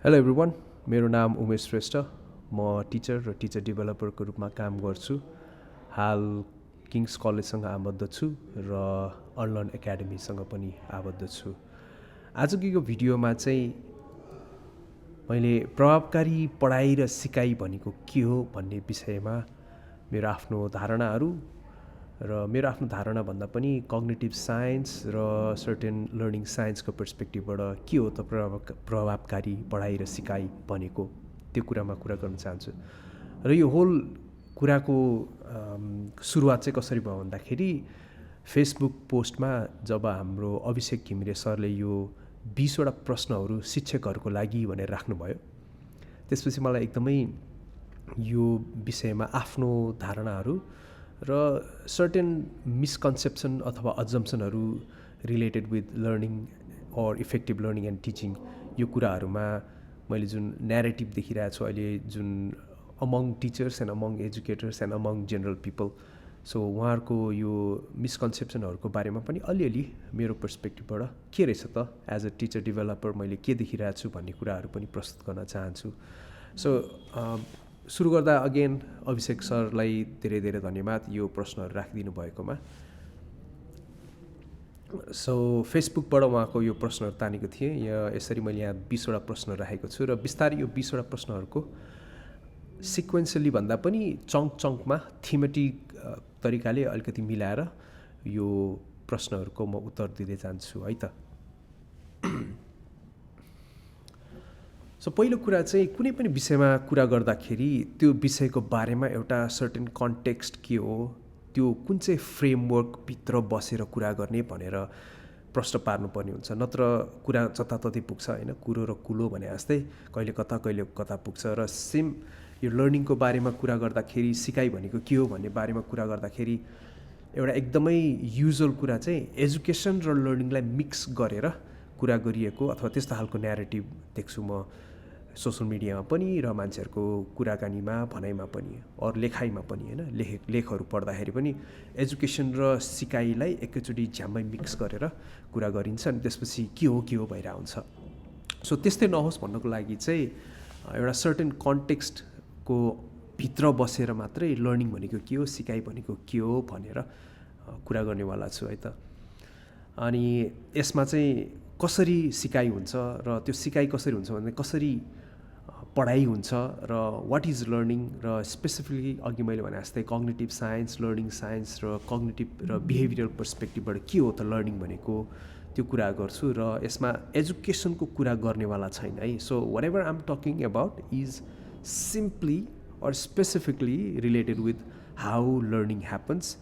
Hello everyone, मेरो नाम उमेश श्रेष्ठ। म टिचर र टिचर डेभलपरको रूपमा काम गर्छु। हाल किङ्स कलेजसँग आबद्ध छु र अनलर्न एकाडेमीसँग पनि आबद्ध छु। आजको यो भिडियोमा चाहिँ मैले प्रभावकारी पढाइ र सिकाइ भनेको के हो भन्ने विषयमा मेरो आफ्नो धारणाहरू र मेरो आफ्नो धारणा भन्दा पनि कग्निटिभ साइन्स र सर्टेन लर्निङ साइन्सको पर्सपेक्टिभबाट के हो त प्रभावकारी पढाइ र सिकाइ भनेको त्यो कुरामा कुरा गर्न चाहन्छु। र यो होल कुराको सुरुवात चाहिँ कसरी भयो भन्दाखेरि फेसबुक पोस्टमा जब हाम्रो अभिषेक घिमिरे सरले यो 20वटा प्रश्नहरू शिक्षकहरूको लागि भनेर राख्नुभयो, त्यसपछि मलाई एकदमै यो विषयमा आफ्नो धारणाहरू र सर्टेन मिसकन्सेप्सन अथवा अजम्सनहरू related with learning or effective learning and teaching यो कुराहरूमा मैले जुन न्यारेटिभ देखिरहेको छु अहिले, जुन among teachers and among educators and among general people, so उहाँहरूको यो मिसकन्सेप्सनहरूको बारेमा पनि अलिअलि मेरो पर्सपेक्टिभबाट के रहेछ त एज अ टिचर डेभलपर मैले के देखिरहेको छु भन्ने कुराहरू पनि प्रस्तुत गर्न चाहन्छु। सो सुरु गर्दा अगेन अभिषेक सरलाई धेरै धेरै धन्यवाद यो प्रश्नहरू राखिदिनु भएकोमा। सो फेसबुकबाट उहाँको यो प्रश्नहरू तानेको थिएँ। यसरी मैले यहाँ 20वटा प्रश्नहरू राखेको छु र बिस्तारै यो 20वटा प्रश्नहरूको सिक्वेन्सली भन्दा पनि चङ्कमा थीमेटिक तरिकाले अलिकति मिलाएर यो प्रश्नहरूको म उत्तर दिँदै जान्छु है त। सो पहिलो कुरा चाहिँ कुनै पनि विषयमा कुरा गर्दाखेरि त्यो विषयको बारेमा एउटा सर्टेन कन्टेक्स्ट के हो, त्यो कुन चाहिँ फ्रेमवर्कभित्र बसेर कुरा गर्ने भनेर प्रश्न पार्नुपर्ने हुन्छ। नत्र कुरा जताततै पुग्छ होइन, कुरो र कुलो भने जस्तै कहिले कता पुग्छ। र सेम यो लर्निङको बारेमा कुरा गर्दाखेरि सिकाइ भनेको के हो भन्ने बारेमा कुरा गर्दाखेरि एउटा एकदमै युजुअल कुरा चाहिँ एजुकेसन र लर्निङलाई मिक्स गरेर कुरा गरिएको अथवा त्यस्तो खालको न्यारेटिभ देख्छु म सोसल मिडियामा पनि र मान्छेहरूको कुराकानीमा भनाइमा पनि अरू लेखाइमा पनि होइन, लेखहरू पढ्दाखेरि पनि एजुकेसन र सिकाइलाई एकैचोटि झ्याम्मै मिक्स गरेर कुरा गरिन्छ अनि त्यसपछि के हो भइरहेको हुन्छ। सो त्यस्तै नहोस् भन्नको लागि चाहिँ एउटा सर्टेन कन्टेक्स्टको भित्र बसेर मात्रै लर्निङ भनेको के हो, सिकाइ भनेको के हो भनेर कुरा गर्नेवाला छु है त। अनि यसमा चाहिँ कसरी सिकाइ हुन्छ र त्यो सिकाइ कसरी हुन्छ भने कसरी पढाइ हुन्छ र वाट इज लर्निङ र स्पेसिफिकली अघि मैले भने जस्तै कग्निटिभ साइन्स, लर्निङ साइन्स र कग्निटिभ र बिहेभियरल पर्सपेक्टिभबाट के हो त लर्निङ भनेको त्यो कुरा गर्छु। र यसमा एजुकेसनको कुरा गर्नेवाला छैन है। So whatever I am talking about is simply or specifically related with how learning happens.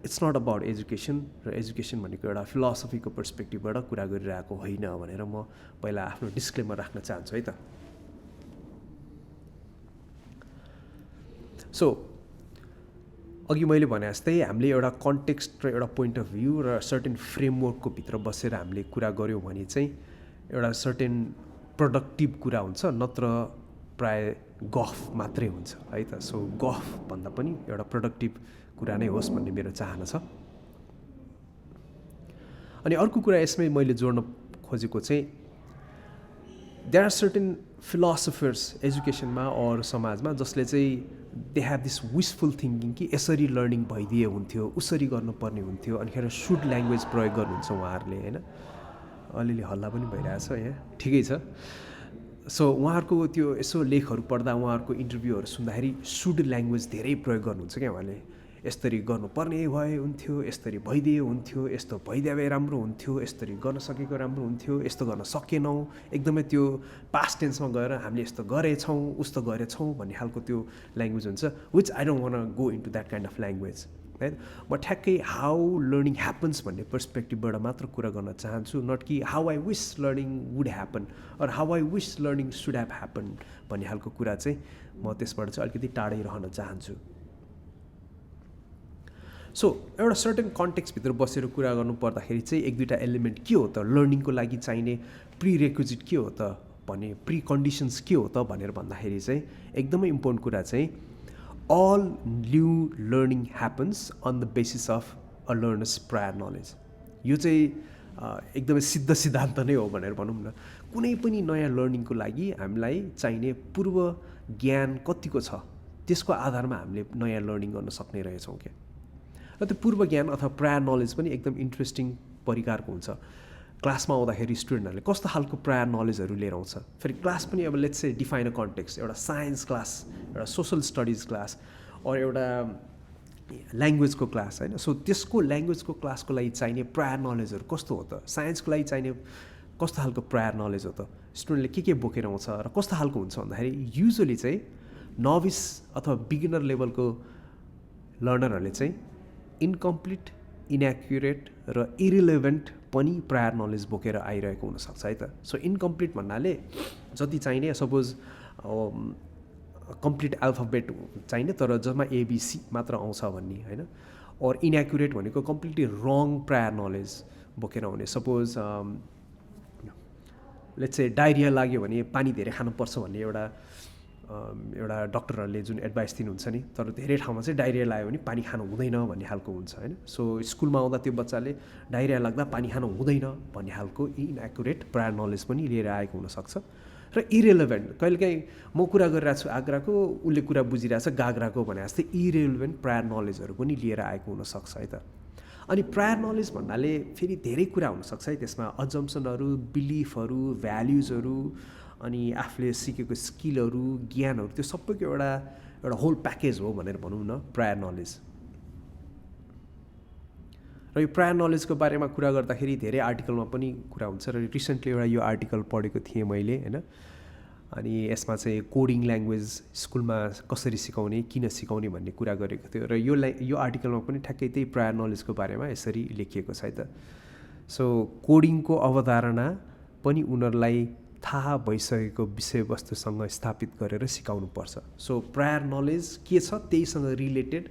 It's not about education र एजुकेसन भनेको एउटा फिलोसफीको पर्सपेक्टिभबाट कुरा गरिरहेको होइन भनेर म पहिला आफ्नो डिस्क्लेमर राख्न चाहन्छु है त। सो अघि मैले भने जस्तै हामीले एउटा कन्टेक्स्ट र एउटा पोइन्ट अफ भ्यू र सर्टेन फ्रेमवर्कको भित्र बसेर हामीले कुरा गऱ्यौँ भने चाहिँ एउटा सर्टेन प्रोडक्टिभ कुरा हुन्छ, नत्र प्राय गफ मात्रै हुन्छ है त। सो गफ भन्दा पनि एउटा प्रोडक्टिभ कुरा नै होस् भन्ने मेरो चाहना छ। अनि अर्को कुरा यसमै मैले जोड्न खोजेको चाहिँ देयर आर सर्टेन फिलोसफर्स एजुकेसनमा अरू समाजमा जसले चाहिँ दे हेभ दिस विसफुल थिङ्किङ कि यसरी लर्निङ भइदिए हुन्थ्यो, उसरी गर्नुपर्ने हुन्थ्यो, अनिखेर सुड ल्याङ्ग्वेज प्रयोग गर्नुहुन्छ उहाँहरूले होइन। अलिअलि हल्ला पनि भइरहेछ यहाँ, ठिकै छ। सो उहाँहरूको त्यो यसो लेखहरू पढ्दा उहाँहरूको इन्टरभ्यूहरू सुन्दाखेरि सुड ल्याङ्ग्वेज धेरै प्रयोग गर्नुहुन्छ क्या उहाँले। यस्तरी गर्नुपर्ने भए हुन्थ्यो, यस्तरी भइदिए हुन्थ्यो, यस्तो भइदिए भए राम्रो हुन्थ्यो, यस्तरी गर्न सकेको राम्रो हुन्थ्यो, यस्तो गर्न सकेनौँ, एकदमै त्यो पास्ट टेन्समा गएर हामीले यस्तो गरेछौँ उस्तो गरेछौँ भन्ने खालको त्यो ल्याङ्ग्वेज हुन्छ, which I don't want go into that kind of language है। म ठ्याक्कै हाउ लर्निङ ह्यापन्स भन्ने पर्सपेक्टिभबाट मात्र कुरा गर्न चाहन्छु, नट कि how I wish learning would happen or how I wish learning should have happened भन्ने खालको कुरा चाहिँ म त्यसबाट चाहिँ अलिकति टाढै रहन चाहन्छु। सो एउटा सर्टेन कन्टेक्स्टभित्र बसेर कुरा गर्नु पर्दाखेरि चाहिँ एक दुईवटा एलिमेन्ट के हो त, लर्निङको लागि चाहिने प्रिरेक्विजिट के हो त भने, प्रि कन्डिसन्स के हो त भनेर भन्दाखेरि चाहिँ एकदमै इम्पोर्टेन्ट कुरा चाहिँ all new learning happens on the basis of a learner's prior knowledge. यो चाहिँ एकदमै सिद्ध सिद्धान्त नै हो भनेर भनौँ न। कुनै पनि नयाँ लर्निङको लागि हामीलाई चाहिने पूर्व ज्ञान कतिको छ त्यसको आधारमा हामीले नयाँ लर्निङ गर्न सक्ने रहेछौँ क्या। र त्यो पूर्व ज्ञान अथवा प्रायर नलेज पनि एकदम इन्ट्रेस्टिङ परिकारको हुन्छ। क्लासमा आउँदाखेरि स्टुडेन्टहरूले कस्तो खालको प्रायर नलेजहरू लिएर आउँछ। फेरि क्लास पनि अब let's say define a context, एउटा साइन्स क्लास, एउटा सोसल स्टडिज क्लास, अर एउटा ल्याङ्ग्वेजको क्लास होइन। सो त्यसको ल्याङ्ग्वेजको क्लासको लागि चाहिने प्रायर नलेजहरू कस्तो हो त, साइन्सको लागि चाहिने कस्तो खालको प्रायर नलेज हो त, स्टुडेन्टले के बोकेर आउँछ र कस्तो खालको हुन्छ भन्दाखेरि युजली चाहिँ नोभिस अथवा बिगिनर लेभलको लर्नरहरूले चाहिँ इन्कम्प्लिट, इनएक्युरेट र इरिलेभेन्ट पनि प्रायर नलेज बोकेर आइरहेको हुनसक्छ है त। सो इन्कम्प्लिट भन्नाले जति चाहिने सपोज कम्प्लिट अल्फाबेट चाहिने तर जसमा एबिसी मात्र आउँछ भन्ने होइन। और इनएक्युरेट भनेको कम्प्लिटली रङ प्रायर नलेज बोकेर आउने। सपोज लेट्स से डायरिया लाग्यो भने पानी धेरै खानुपर्छ भन्ने एउटा डक्टरहरूले जुन एडभाइस दिनुहुन्छ नि, तर धेरै ठाउँमा चाहिँ डायरिया लाग्यो भने पानी खानु हुँदैन भन्ने खालको हुन्छ होइन। सो स्कुलमा आउँदा त्यो बच्चाले डायरिया लाग्दा पानी खानु हुँदैन भन्ने खालको इनएक्युरेट प्रायर नलेज पनि लिएर आएको हुनसक्छ। र इरेलेभेन्ट, कहिलेकाहीँ म कुरा गरिरहेको छु आग्राको, उसले कुरा बुझिरहेछ गाग्राको भने जस्तै इरेलेभेन्ट प्रायर नलेजहरू पनि लिएर आएको हुनसक्छ है त। अनि प्रायर नलेज भन्नाले फेरि धेरै कुरा हुनसक्छ है त्यसमा, अजम्सनहरू, बिलिफहरू, भ्याल्युजहरू, अनि आफूले सिकेको स्किलहरू, ज्ञानहरू, त्यो सबैको एउटा होल प्याकेज हो भनेर भनौँ न प्रायर नलेज। र यो प्रायर नलेजको बारेमा कुरा गर्दाखेरि धेरै आर्टिकलमा पनि कुरा हुन्छ र रिसेन्टली एउटा यो आर्टिकल पढेको थिएँ मैले होइन। अनि यसमा चाहिँ कोडिङ ल्याङ्ग्वेज स्कुलमा कसरी सिकाउने, किन सिकाउने भन्ने कुरा गरेको थियो र यो आर्टिकलमा पनि ठ्याक्कै त्यही प्रायर नलेजको बारेमा यसरी लेखिएको छ है त। सो कोडिङको अवधारणा पनि उनीहरूलाई थाहा भइसकेको विषयवस्तुसँग स्थापित गरेर सिकाउनुपर्छ। सो प्रायर नलेज के छ त्यहीसँग रिलेटेड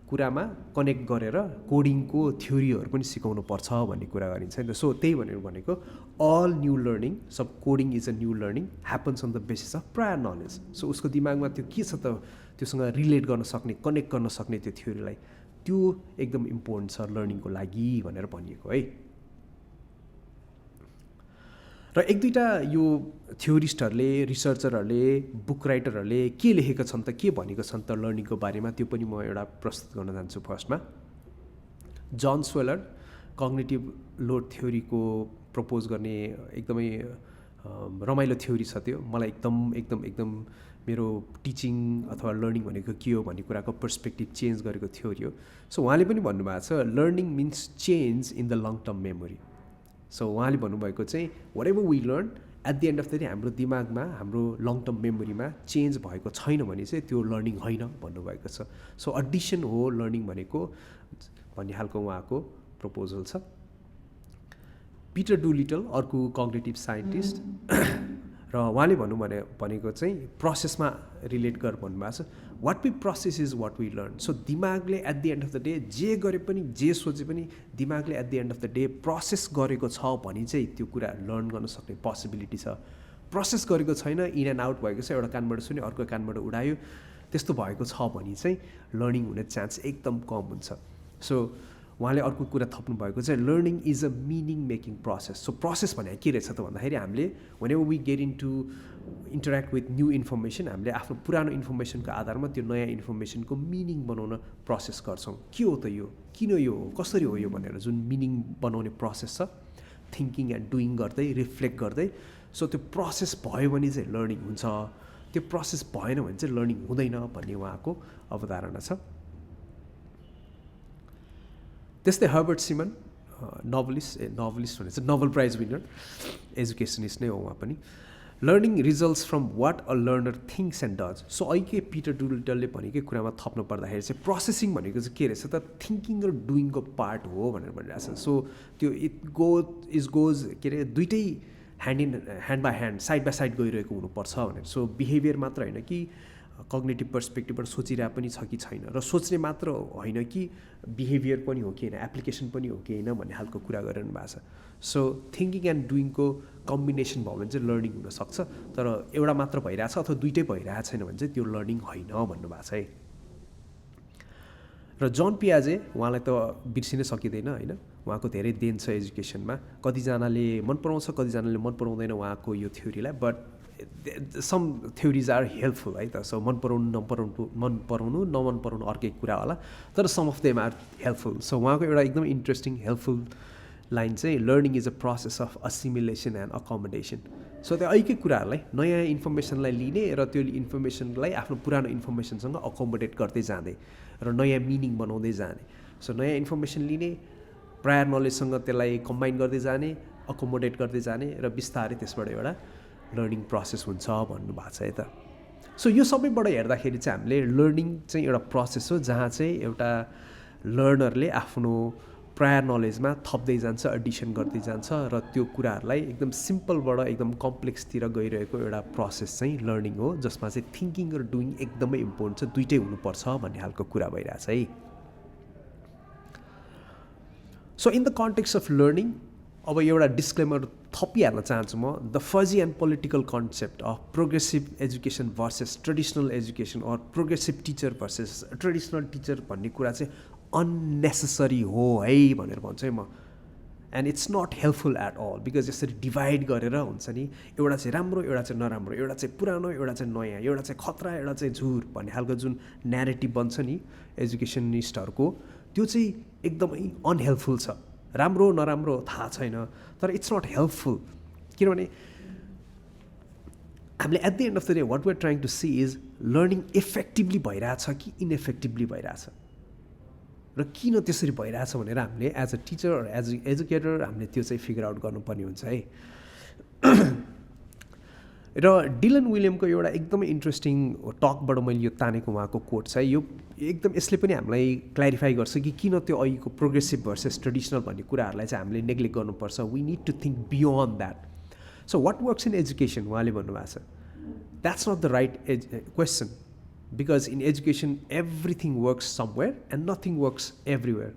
कुरामा कनेक्ट गरेर कोडिङको थ्योरीहरू पनि सिकाउनु पर्छ भन्ने कुरा गरिन्छ नि त। सो त्यही भनेको अल न्यू लर्निङ, सब coding is a new learning happens on the basis of prior knowledge. So उसको दिमागमा त्यो के छ त, त्योसँग रिलेट गर्न सक्ने, कनेक्ट गर्न सक्ने त्यो थ्योरीलाई, त्यो एकदम इम्पोर्टेन्ट छ लर्निङको लागि भनेर भनिएको है। र एक दुईवटा यो थ्योरिस्टहरूले, रिसर्चरहरूले, बुक राइटरहरूले के लेखेका छन् त, के भनेको छन् त लर्निङको बारेमा, त्यो पनि म एउटा प्रस्तुत गर्न जान्छु। फर्स्टमा जन स्वेलर कग्निटिभ लोड थ्योरीको प्रपोज गर्ने एकदमै रमाइलो थ्योरी छ त्यो। मलाई एकदम मेरो टिचिङ अथवा लर्निङ भनेको के हो भन्ने कुराको पर्सपेक्टिभ चेन्ज गरेको थ्योरी हो। सो उहाँले पनि भन्नुभएको छ learning means change in the long term memory. So उहाँले भन्नुभएको चाहिँ whatever we learn at the end of the day हाम्रो दिमागमा, हाम्रो लङ टर्म मेमोरीमा चेन्ज भएको छैन भने चाहिँ त्यो लर्निङ होइन भन्नुभएको छ। सो एडिसन हो लर्निङ भनेको भन्ने खालको उहाँको प्रपोजल छ। पिटर डुलिटल अर्को कग्निटिभ साइन्टिस्ट र उहाँले भनेको चाहिँ प्रोसेसमा रिलेट गरेर भन्नुभएको छ what we process is what we learn. So दिमागले at the end of the day जे गरे पनि, जे सोचे पनि दिमागले at the end of the day process गरेको छ भने चाहिँ त्यो कुरा लर्न गर्न सक्ने पोसिबिलिटी छ। प्रोसेस गरेको छैन, इन एन्ड आउट भएको छ, एउटा कानबाट सुन्यो अर्को कानबाट उडायो, त्यस्तो भएको छ भने चाहिँ लर्निङ हुने चान्स एकदम कम हुन्छ। सो उहाँले अर्को कुरा थप्नु भएको चाहिँ learning is a meaning making process. So process भने के रहेछ त भन्दाखेरि हामीले whenever we get into interact with new information, हामीले आफ्नो पुरानो इन्फर्मेसनको आधारमा त्यो नयाँ इन्फर्मेसनको मिनिङ बनाउन प्रोसेस गर्छौँ। के हो त यो, किन यो हो, कसरी हो यो भनेर जुन मिनिङ बनाउने प्रोसेस छ, थिङ्किङ एन्ड डुइङ गर्दै, रिफ्लेक्ट गर्दै। सो त्यो प्रोसेस भयो भने चाहिँ लर्निङ हुन्छ, त्यो प्रोसेस भएन भने चाहिँ लर्निङ हुँदैन भन्ने उहाँको अवधारणा छ। त्यस्तै हर्बर्ट सिमन नोभलिस्ट भने चाहिँ नोबल प्राइज विनर एजुकेसनिस्ट नै हो उहाँ पनि। Learning results from what a learner thinks and does. So अहिले पिटर डुलिटलले भनेकै कुरामा थप्नु पर्दाखेरि चाहिँ प्रोसेसिङ भनेको चाहिँ के रहेछ त, थिङ्किङ र डुइङको पार्ट हो भनेर भनिरहेको छ। सो त्यो गोज के अरे दुइटै hand by hand, side by side गइरहेको हुनुपर्छ भनेर। सो बिहेभियर मात्र होइन कि कग्निटिभ पर्सपेक्टिभबाट सोचिरहेको पनि छ कि छैन, र सोच्ने मात्र होइन कि बिहेभियर पनि हो कि होइन, एप्लिकेसन पनि हो कि होइन भन्ने खालको कुरा गरिरहनु भएको छ। सो थिङ्किङ एन्ड डुइङको कम्बिनेसन भयो भने चाहिँ लर्निङ हुनसक्छ, तर एउटा मात्र भइरहेछ अथवा दुइटै भइरहेको छैन भने चाहिँ त्यो लर्निङ होइन भन्नुभएको छ है। र जन पियाजे उहाँलाई त बिर्सिनै सकिँदैन होइन, उहाँको धेरै देन छ एजुकेसनमा, कतिजनाले मन पराउँछ कतिजनाले मन पराउँदैन उहाँको यो थ्योरीलाई, but some theories are helpful है त। सो मन पराउनु नमन पराउनु अर्कै कुरा होला, तर some of them are helpful. So उहाँको एउटा एकदम इन्ट्रेस्टिङ हेल्पफुल लाइन चाहिँ learning is a process of assimilation and accommodation. So त्यो एकै कुराहरूलाई नयाँ इन्फर्मेसनलाई लिने र त्यो इन्फर्मेसनलाई आफ्नो पुरानो इन्फर्मेसनसँग अकोमोडेट गर्दै जाँदै र नयाँ मिनिङ बनाउँदै जाने। सो नयाँ इन्फर्मेसन लिने, प्रायर नलेजसँग त्यसलाई कम्बाइन गर्दै जाने, अकोमोडेट गर्दै जाने र बिस्तारै त्यसबाट एउटा लर्निङ प्रोसेस हुन्छ भन्नुभएको छ है त। सो यो सबैबाट हेर्दाखेरि चाहिँ हामीले लर्निङ चाहिँ एउटा प्रोसेस हो जहाँ चाहिँ एउटा लर्नरले आफ्नो प्रायर नलेजमा थप्दै जान्छ, एडिसन गर्दै जान्छ र त्यो कुराहरूलाई एकदम सिम्पलबाट एकदम कम्प्लेक्सतिर गइरहेको एउटा प्रोसेस चाहिँ लर्निङ हो, जसमा चाहिँ थिङ्किङ र डुइङ एकदमै इम्पोर्टेन्ट छ, दुइटै हुनुपर्छ भन्ने खालको कुरा भइरहेछ है। So in the context of learning अब एउटा डिस्क्लेमर थपिहाल्न चाहन्छु म। The fuzzy and political concept of progressive education versus traditional education or progressive teacher versus traditional teacher भन्ने कुरा चाहिँ अननेसेसरी हो है भनेर भन्छु है म। And it's not helpful at all, because यसरी डिभाइड गरेर हुन्छ नि, एउटा चाहिँ राम्रो एउटा चाहिँ नराम्रो, एउटा चाहिँ पुरानो एउटा चाहिँ नयाँ, एउटा चाहिँ खतरा एउटा चाहिँ झुर भन्ने खालको जुन न्यारेटिभ बन्छ नि एजुकेसनिस्टहरूको, त्यो चाहिँ एकदमै अनहेल्पफुल छ। राम्रो नराम्रो थाहा छैन, तर इट्स नट हेल्पफुल। किनभने हामीले at the end of the day what we are trying to see is learning effectively भइरहेछ कि इनइफेक्टिभली भइरहेछ, र किन त्यसरी भइरहेछ भनेर हामीले as a teacher as a educator हामीले त्यो चाहिँ फिगर आउट गर्नुपर्ने हुन्छ है। र डिलन विलियमको एउटा एकदमै इन्ट्रेस्टिङ टकबाट मैले यो तानेको उहाँको कोट छ, यो एकदम यसले पनि हामीलाई क्ल्यारिफाई गर्छ कि किन त्यो अहिलेको प्रोग्रेसिभ भर्सेस ट्रेडिसनल भन्ने कुराहरूलाई चाहिँ हामीले नेग्लेक्ट गर्नुपर्छ। We need to think beyond that. So what works in education उहाँले भन्नुभएको छ, that's not the right question, because in education everything works somewhere and nothing works everywhere.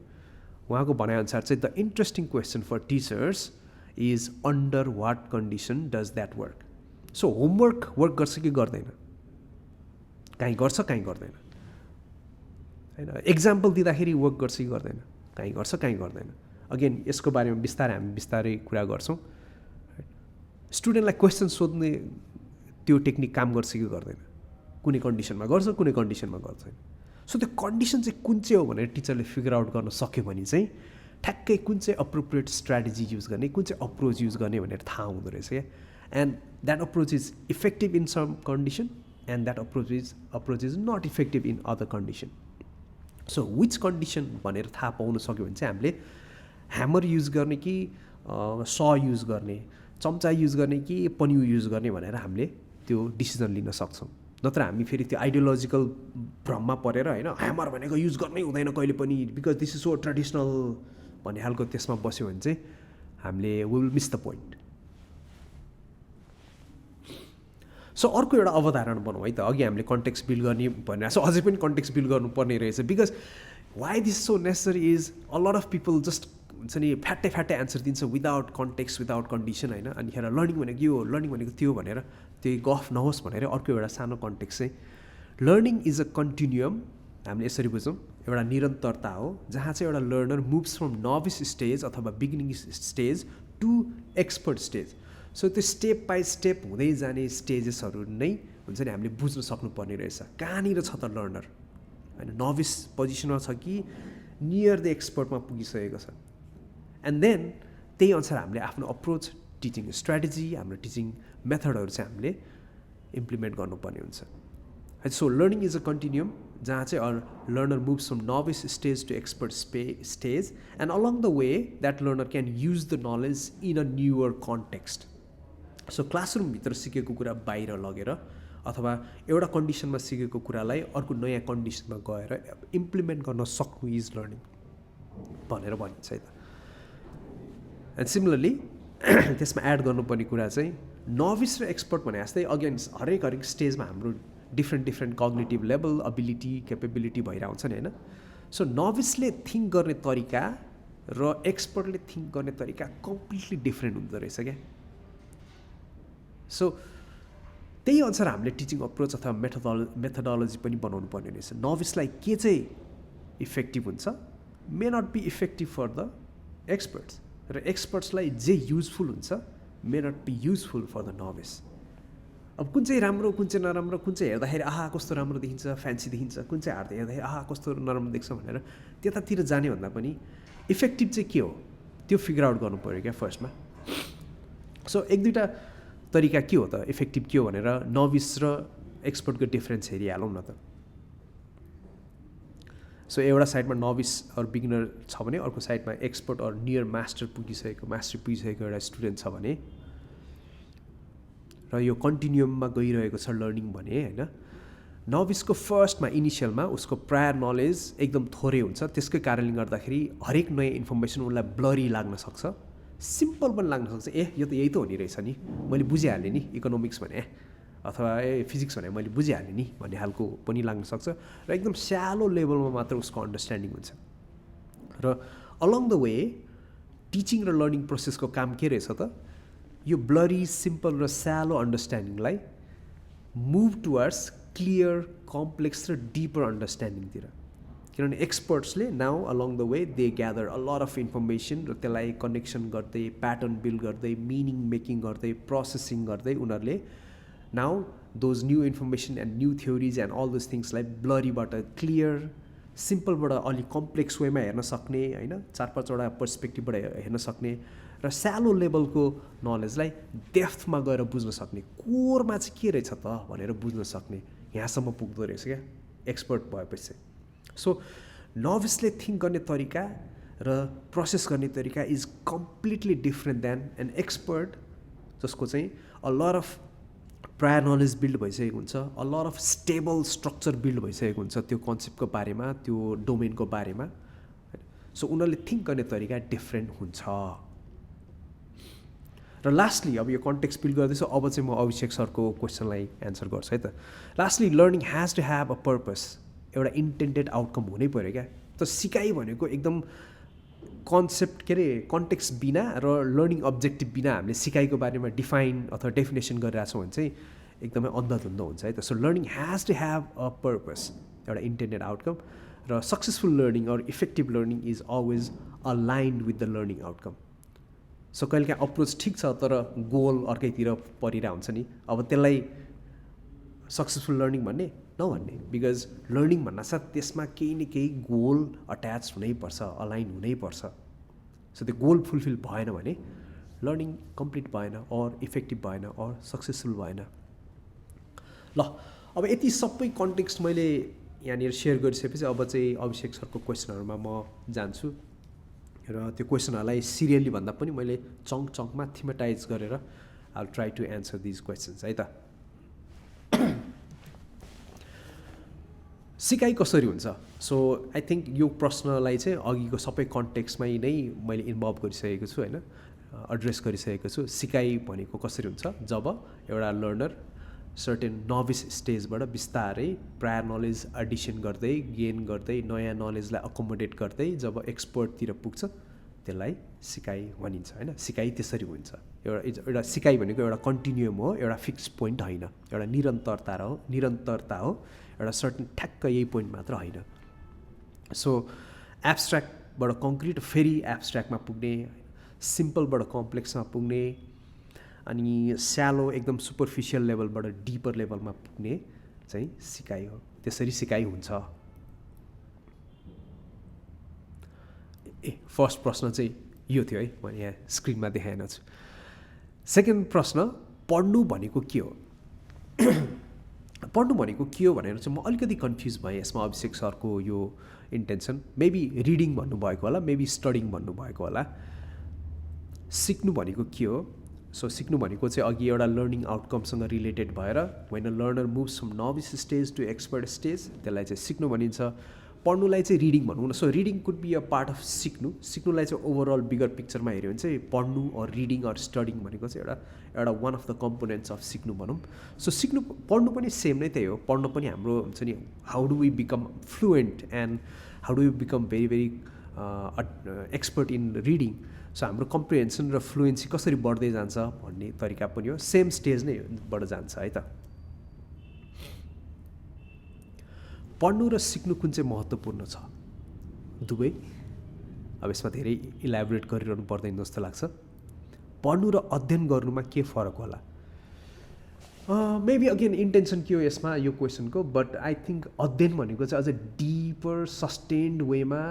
उहाँको भनाइअनुसार चाहिँ the interesting question for teachers is under what condition does that work. So homework work गर्छ कि गर्दैन, काहीँ गर्छ काहीँ गर्दैन होइन। एक्जाम्पल दिँदाखेरि वर्क गर्छ कि गर्दैन, काहीँ गर्छ काहीँ गर्दैन। अगेन यसको बारेमा हामी बिस्तारै कुरा गर्छौँ। स्टुडेन्टलाई क्वेसन सोध्ने त्यो टेक्निक काम गर्छ कि गर्दैन, कुनै कन्डिसनमा गर्छ कुनै कन्डिसनमा गर्दैन। सो त्यो कन्डिसन चाहिँ कुन चाहिँ हो भनेर टिचरले फिगर आउट गर्न सक्यो भने चाहिँ ठ्याक्कै कुन चाहिँ अप्रोप्रिएट स्ट्राटेजी युज गर्ने, कुन चाहिँ अप्रोच युज गर्ने भनेर थाहा हुँदो रहेछ क्या। And that approach is effective in some condition and that approach is not effective in other condition. So which condition भनेर थाहा पाउन सक्यो भने चाहिँ हामीले ह्यामर युज गर्ने कि युज गर्ने, चम्चा युज गर्ने कि पन्यु युज गर्ने भनेर हामीले त्यो डिसिजन लिन सक्छौँ। नत्र हामी फेरि त्यो आइडियोलोजिकल भ्रममा परेर होइन ह्यामर भनेको युज गर्नै हुँदैन कहिले पनि because this is so traditional भन्ने खालको त्यसमा बस्यो भने चाहिँ हामीले will miss the point. So अर्को एउटा अवधारणा बनाउँ है त। अघि हामीले कन्टेक्स्ट बिल्ड गर्ने भनिरहेको छ, अझै पनि कन्टेक्स्ट बिल्ड गर्नुपर्ने रहेछ, because why this so necessary is a lot of people just हुन्छ नि फ्याट्टै एन्सर दिन्छ विदाउट कन्टेक्स्ट विदाउट कन्डिसन होइन। अनि खेर लर्निङ भनेको यो लर्निङ भनेको त्यो भनेर त्यो गफ नहोस् भनेर अर्को एउटा सानो कन्टेक्स्ट चाहिँ लर्निङ इज अ कन्टिन्युम, हामीले यसरी बुझौँ, एउटा निरन्तरता हो जहाँ चाहिँ एउटा learner moves from novice stage अथवा beginning stage to expert stage. So त्यो स्टेप बाई स्टेप हुँदै जाने स्टेजेसहरू नै हुन्छ नि हामीले बुझ्न सक्नुपर्ने रहेछ कहाँनिर छ त लर्नर होइन, नोभिस पोजिसनमा छ कि नियर द एक्सपर्टमा पुगिसकेको छ। एन्ड देन त्यही अनुसार हामीले आफ्नो अप्रोच, टिचिङ स्ट्राटेजी, हाम्रो टिचिङ मेथडहरू चाहिँ हामीले इम्प्लिमेन्ट गर्नुपर्ने हुन्छ। So learning is a continuum जहाँ चाहिँ learner moves from novice stage to expert stage and along the way that learner can use the knowledge in a newer context. So क्लासरुमभित्र सिकेको कुरा बाहिर लगेर अथवा एउटा कन्डिसनमा सिकेको कुरालाई अर्को नयाँ कन्डिसनमा गएर इम्प्लिमेन्ट गर्न सक्नु इज लर्निङ भनेर भनिन्छ है त। एन्ड सिमिलरली त्यसमा एड गर्नुपर्ने कुरा चाहिँ नोभिस र एक्सपर्ट भने जस्तै अगेन हरेक स्टेजमा हाम्रो different cognitive level, ability, capability भइरहेको हुन्छ नि होइन। सो नोभिसले थिङ्क गर्ने तरिका र एक्सपर्टले थिङ्क गर्ने तरिका कम्प्लिटली डिफ्रेन्ट हुँदो रहेछ क्या। सो त्यही अनुसार हामीले टिचिङ अप्रोच अथवा मेथोडोलोजी पनि बनाउनु पर्ने रहेछ। नोभिसलाई के चाहिँ इफेक्टिभ हुन्छ may not be effective for the experts र एक्सपर्ट्सलाई जे युजफुल हुन्छ may not be useful for the novice अब कुन चाहिँ राम्रो कुन चाहिँ नराम्रो कुन चाहिँ हेर्दाखेरि आहा कस्तो राम्रो देखिन्छ फ्यान्सी देखिन्छ कुन चाहिँ हेर्दाखेरि आहा कस्तो नराम्रो देख्छ भनेर त्यतातिर जाने भन्दा पनि इफेक्टिभ चाहिँ के हो त्यो फिगर आउट गर्नु पऱ्यो क्या फर्स्टमा सो एक दुईवटा तरिका के हो त इफेक्टिभ के हो भनेर नोभिस र एक्सपर्टको डिफ्रेन्स हेरिहालौँ न त सो एउटा साइडमा नोभिस अर बिगिनर छ भने अर्को साइडमा एक्सपर्ट अर नियर मास्टर पुगिसकेको एउटा स्टुडेन्ट छ भने र यो कन्टिन्युममा गइरहेको छ लर्निङ भने होइन नोभिसको फर्स्टमा इनिसियलमा उसको प्रायर नलेज एकदम थोरै हुन्छ त्यसकै कारणले गर्दाखेरि हरेक नयाँ इन्फर्मेसन उसलाई ब्लरी लाग्न सक्छ सिम्पल पनि लाग्न सक्छ यो त यही त हो नि रहेछ नि मैले बुझिहालेँ नि इकोनोमिक्स भने अथवा फिजिक्स भने मैले बुझिहालेँ नि भन्ने खालको पनि लाग्न सक्छ र एकदम स्यालो लेभलमा मात्र उसको अन्डरस्ट्यान्डिङ हुन्छ र अलङ द वे टिचिङ र लर्निङ प्रोसेसको काम के रहेछ त यो ब्लरी सिम्पल र स्यालो अन्डरस्ट्यान्डिङलाई मुभ टुवर्ड्स क्लियर कम्प्लेक्स र डिपर अन्डरस्ट्यान्डिङतिर किनभने एक्सपर्ट्सले now along the way they gather a lot of information र त्यसलाई कनेक्सन गर्दै प्याटर्न बिल्ड गर्दै मिनिङ मेकिङ गर्दै प्रोसेसिङ गर्दै उनीहरूले now those new information and new theories and all those थिङ्सलाई ब्लरीबाट क्लियर सिम्पलबाट अलिक कम्प्लेक्स वेमा हेर्न सक्ने होइन 4-5वटा पर्सपेक्टिभबाट हेर्न सक्ने र स्यालो लेभलको नलेजलाई डेप्थमा गएर बुझ्न सक्ने कोरमा चाहिँ के रहेछ त भनेर बुझ्न सक्ने यहाँसम्म पुग्दो रहेछ क्या एक्सपर्ट भएपछि सो नोभिसले थिङ्क गर्ने तरिका र प्रोसेस गर्ने तरिका is completely different than an expert जसको चाहिँ a lot of prior knowledge build भइसकेको हुन्छ a lot of stable structure build भइसकेको हुन्छ त्यो कन्सेप्टको बारेमा त्यो डोमेनको बारेमा सो उनीहरूले थिङ्क गर्ने तरिका डिफ्रेन्ट हुन्छ र लास्टली अब यो कन्टेक्स्ट बिल्ड गर्दैछु अब चाहिँ म अभिषेक सरको क्वेसनलाई एन्सर गर्छु है त lastly learning has to have a purpose एउटा इन्टेन्डेड आउटकम हुनै पऱ्यो क्या त सिकाइ भनेको एकदम कन्सेप्ट के अरे कन्टेक्स्ट बिना र लर्निङ अब्जेक्टिभ बिना हामीले सिकाइको बारेमा डिफाइन अथवा डेफिनेसन गरिरहेछौँ भने चाहिँ एकदमै अन्धधुन्ध हुन्छ है त so learning has to have a purpose एउटा इन्टेन्डेड आउटकम र successful learning or effective learning is always aligned with the learning outcome so कहिलेकाहीँ अप्रोच ठिक छ तर गोल अर्कैतिर परिरहेको हुन्छ नि अब त्यसलाई सक्सेसफुल लर्निङ भन्ने नभन्ने बिकज लर्निङ भन्नासाथ त्यसमा केही न केही गोल अट्याच हुनैपर्छ अलाइन हुनैपर्छ सो त्यो गोल फुलफिल भएन भने लर्निङ कम्प्लिट भएन अर इफेक्टिभ भएन अर सक्सेसफुल भएन ल अब यति सबै कन्टेक्स्ट मैले यहाँनिर सेयर गरिसकेपछि अब चाहिँ अभिषेक सरको क्वेसनहरूमा म जान्छु र त्यो क्वेसनहरूलाई सिरियली भन्दा पनि मैले चङ्कमा थिमेटाइज गरेर I will try to answer these questions है त सिकाइ कसरी हुन्छ सो आई थिङ्क यो प्रश्नलाई चाहिँ अघिको सबै कन्टेक्स्टमै नै मैले इन्भल्भ गरिसकेको छु होइन एड्रेस गरिसकेको छु सिकाइ भनेको कसरी हुन्छ जब एउटा लर्नर सर्टेन नोभिस स्टेजबाट बिस्तारै प्रायर नलेज एडिसन गर्दै गेन गर्दै नयाँ नलेजलाई अकोमोडेट गर्दै जब एक्सपर्टतिर पुग्छ त्यसलाई सिकाइ भनिन्छ होइन सिकाइ त्यसरी हुन्छ एउटा सिकाइ भनेको एउटा कन्टिन्युम हो एउटा फिक्स पोइन्ट होइन एउटा निरन्तरता हो एउटा सर्टन ठ्याक्क यही पोइन्ट मात्र होइन सो एब्स्ट्र्याक्टबाट कङ्क्रिट फेरि एब्स्ट्र्याक्टमा पुग्ने सिम्पलबाट कम्प्लेक्समा पुग्ने अनि स्यालो एकदम सुपरफिसियल लेभलबाट डिपर लेभलमा पुग्ने चाहिँ सिकाइ हो त्यसरी सिकाइ हुन्छ फर्स्ट प्रश्न चाहिँ यो थियो है मैले यहाँ स्क्रिनमा देखाएन छु सेकेन्ड प्रश्न पढ्नु भनेको के हो पढ्नु भनेको के हो भनेर चाहिँ म अलिकति कन्फ्युज भएँ यसमा अभिषेक सरको यो इन्टेन्सन मेबी रिडिङ भन्नुभएको होला मेबी स्टडिङ भन्नुभएको होला सिक्नु भनेको के हो सो सिक्नु भनेको चाहिँ अघि एउटा लर्निङ आउटकमसँग रिलेटेड भएर when a learner moves from novice stage to expert stage त्यसलाई चाहिँ सिक्नु भनिन्छ पढ्नुलाई चाहिँ रिडिङ भनौँ न so reading could be a part of सिक्नुलाई चाहिँ ओभरअल बिगर पिक्चरमा हेऱ्यो भने चाहिँ पढ्नु अर रिडिङ अर स्टडिङ भनेको चाहिँ एउटा one of the components of सिक्नु भनौँ सो पढ्नु पनि सेम नै त्यही हो पढ्नु पनि हाम्रो हुन्छ नि how do we become fluent and how do we become very very expert in reading so हाम्रो कम्प्रिहेन्सन र फ्लुएन्सी कसरी बढ्दै जान्छ भन्ने तरिका पनि हो सेम स्टेज नै बाट जान्छ है त पढ्नु र सिक्नु कुन चाहिँ महत्त्वपूर्ण छ दुवै। अब यसमा धेरै इलाबोरेट गरिरहनु पर्दैन जस्तो लाग्छ। पढ्नु र अध्ययन गर्नुमा के फरक होला? मेबी अगेन इन्टेन्सन के हो यसमा यो क्वेसनको, बट आई थिङ्क अध्ययन भनेको चाहिँ अझ डिपर सस्टेन्ड वेमा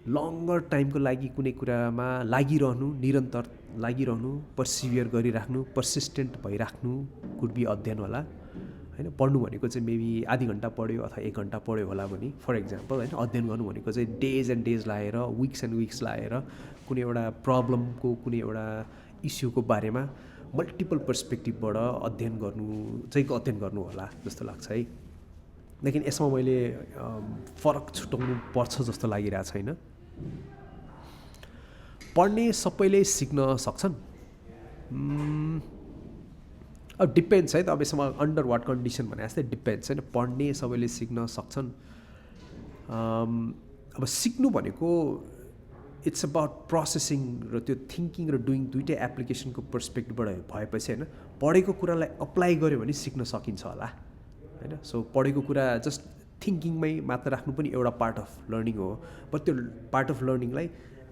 लङ्गर टाइमको लागि कुनै कुरामा लागिरहनु, निरन्तर लागिरहनु, पर्सिभियर गरिराख्नु, पर्सिस्टेन्ट भइराख्नु कुड बी अध्ययन होला होइन। पढ्नु भनेको चाहिँ मेबी आधी घन्टा पढ्यो अथवा 1 घन्टा पढ्यो होला भने फर इक्जाम्पल होइन। अध्ययन गर्नु भनेको चाहिँ डेज एन्ड डेज लाएर, विक्स एन्ड विक्स लाएर कुनै एउटा प्रब्लमको, कुनै एउटा इस्युको बारेमा मल्टिपल पर्सपेक्टिभबाट अध्ययन गर्नु चाहिँ अध्ययन गर्नु होला जस्तो लाग्छ है। लेकिन यसमा मैले फरक छुटाउनु पर्छ जस्तो लागिरहेको छैन। पढ्ने सबैले सिक्न सक्छन्? अब डिपेन्ड्स है त। अब यसमा अन्डर वाट कन्डिसन भने जस्तै डिपेन्ड्स होइन। पढ्ने सबैले सिक्न सक्छन्। अब सिक्नु भनेको इट्स अबाउट प्रोसेसिङ र त्यो थिङ्किङ र डुइङ दुइटै एप्लिकेसनको पर्सपेक्टिभबाट भएपछि होइन, पढेको कुरालाई अप्लाई गर्यो भने सिक्न सकिन्छ होला होइन। सो पढेको कुरा जस्ट थिङ्किङमै मात्र राख्नु पनि एउटा पार्ट अफ लर्निङ हो, बट त्यो पार्ट अफ लर्निङलाई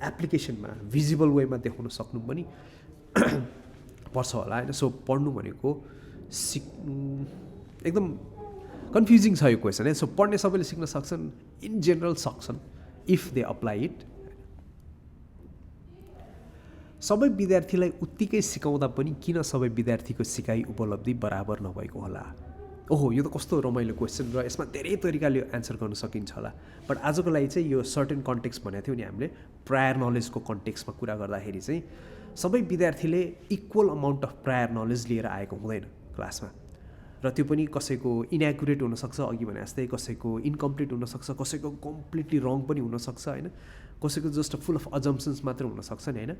एप्लिकेसनमा भिजिबल वेमा देखाउन सक्नु पनि पर्छ होला होइन। सो पढ्नु भनेको एकदम कन्फ्युजिङ छ यो क्वेसन है। सो पढ्ने सबैले सिक्न सक्छन्? इन जेनरल सक्छन् इफ दे अप्लाई इट। सबै विद्यार्थीलाई उत्तिकै सिकाउँदा पनि किन सबै विद्यार्थीको सिकाइ उपलब्धि बराबर नभएको होला? ओहो, यो त कस्तो रमाइलो क्वेसन र यसमा धेरै तरिकाले एन्सर गर्न सकिन्छ होला। बट आजको लागि चाहिँ यो सर्टेन कन्टेक्स्ट भनेको थियो नि हामीले, प्रायर नलेजको कन्टेक्स्टमा कुरा गर्दाखेरि चाहिँ सबै विद्यार्थीले equal amount of prior knowledge लिएर आएको हुँदैन क्लासमा। र त्यो पनि कसैको इनएकुरेट हुनसक्छ, अघि भने जस्तै कसैको इन्कम्प्लिट हुनसक्छ, कसैको कम्प्लिटली रङ पनि हुनसक्छ होइन, कसैको जस्ट फुल अफ अजम्सन्स मात्र हुनसक्छ नि होइन।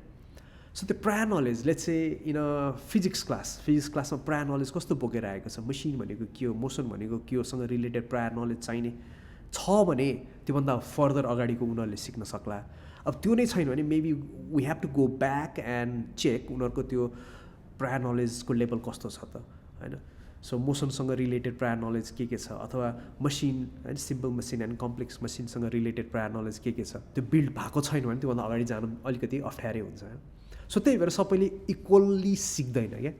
सो त्यो prior knowledge, let's say in a physics क्लासमा प्रायर नलेज कस्तो बोकेर आएको छ, मसिन भनेको के हो, मोसन भनेको के होसँग रिलेटेड प्रायर नलेज चाहिने छ भने त्योभन्दा फर्दर अगाडिको उनीहरूले सिक्न सक्ला। अब त्यो नै छैन भने maybe we have to go back and check उनीहरूको त्यो प्रायर नलेजको लेभल कस्तो छ त होइन। सो मोसनसँग रिलेटेड प्रायर नलेज के छ, अथवा मसिन होइन, सिम्पल मसिन एन्ड कम्प्लेक्स मसिनसँग रिलेटेड प्रायर नलेज के छ, त्यो बिल्ड भएको छैन भने त्योभन्दा अगाडि जानु अलिकति अप्ठ्यारै हुन्छ। सो त्यही भएर सबैले इक्वल्ली सिक्दैन क्या।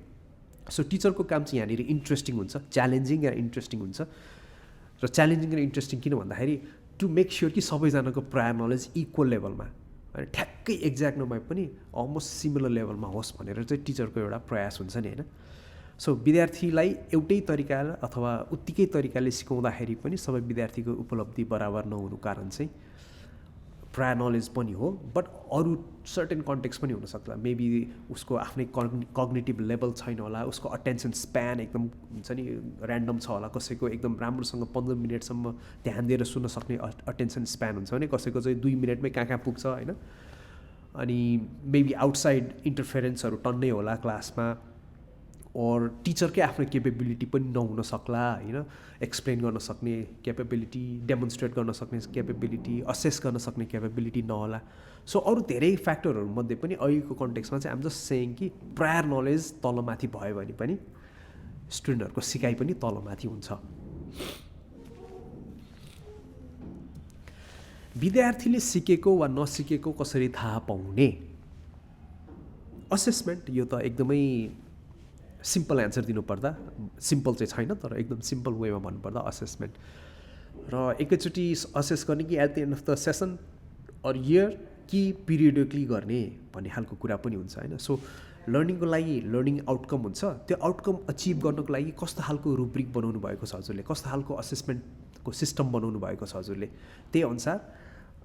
सो टिचरको काम चाहिँ यहाँनिर इन्ट्रेस्टिङ हुन्छ, च्यालेन्जिङ या इन्ट्रेस्टिङ हुन्छ। र च्यालेन्जिङ र इन्ट्रेस्टिङ किन भन्दाखेरि टु मेक स्योर कि सबैजनाको प्रायर नलेज इक्वल लेभलमा होइन, ठ्याक्कै एक्ज्याक्ट नभए पनि अलमोस्ट सिमिलर लेभलमा होस् भनेर चाहिँ टिचरको एउटा प्रयास हुन्छ नि होइन। सो विद्यार्थीलाई एउटै तरिकाले अथवा उत्तिकै तरिकाले सिकाउँदाखेरि पनि सबै विद्यार्थीको उपलब्धि बराबर नहुनु कारण चाहिँ प्रायर नलेज पनि हो, बट अरू सर्टेन कन्टेक्स्ट पनि हुनसक्छ। मेबी उसको आफ्नै कग्निटिभ लेभल छैन होला, उसको अटेन्सन स्प्यान एकदम हुन्छ नि ऱ्यान्डम छ होला, कसैको एकदम राम्रोसँग 15 मिनटसम्म ध्यान दिएर सुन्न सक्ने अटेन्सन स्प्यान हुन्छ भने कसैको चाहिँ 2 मिनटमै कहाँ पुग्छ होइन। अनि मेबी आउटसाइड इन्टरफेरेन्सहरू टन्नै होला क्लासमा, और टिचरकै आफ्नो केपेबिलिटी पनि नहुन सक्ला होइन, एक्सप्लेन गर्न सक्ने केपेबिलिटी, डेमोन्स्ट्रेट गर्न सक्ने केपेबिलिटी, असेस गर्न सक्ने केपेबिलिटी नहोला। सो अरू धेरै फ्याक्टरहरूमध्ये पनि अहिलेको कन्टेक्स्टमा चाहिँ आम जस्ट सेयिङ कि प्रायर नलेज तलमाथि भयो भने पनि स्टुडेन्टहरूको सिकाइ पनि तलमाथि हुन्छ। विद्यार्थीले सिकेको वा नसिकेको कसरी थाहा पाउने? असेसमेन्ट, यो त एकदमै सिम्पल एन्सर दिनुपर्दा, सिम्पल चाहिँ छैन तर एकदम सिम्पल वेमा भन्नुपर्दा असेसमेन्ट। र एकैचोटि असेस गर्ने कि at the end of the session or year कि पिरियडिकली गर्ने भन्ने खालको कुरा पनि हुन्छ होइन। सो लर्निङको लागि लर्निङ आउटकम हुन्छ, त्यो आउटकम अचिभ गर्नको लागि कस्तो खालको रुब्रिक बनाउनु भएको छ हजुरले, कस्तो खालको असेसमेन्टको सिस्टम बनाउनु भएको छ हजुरले, त्यही अनुसार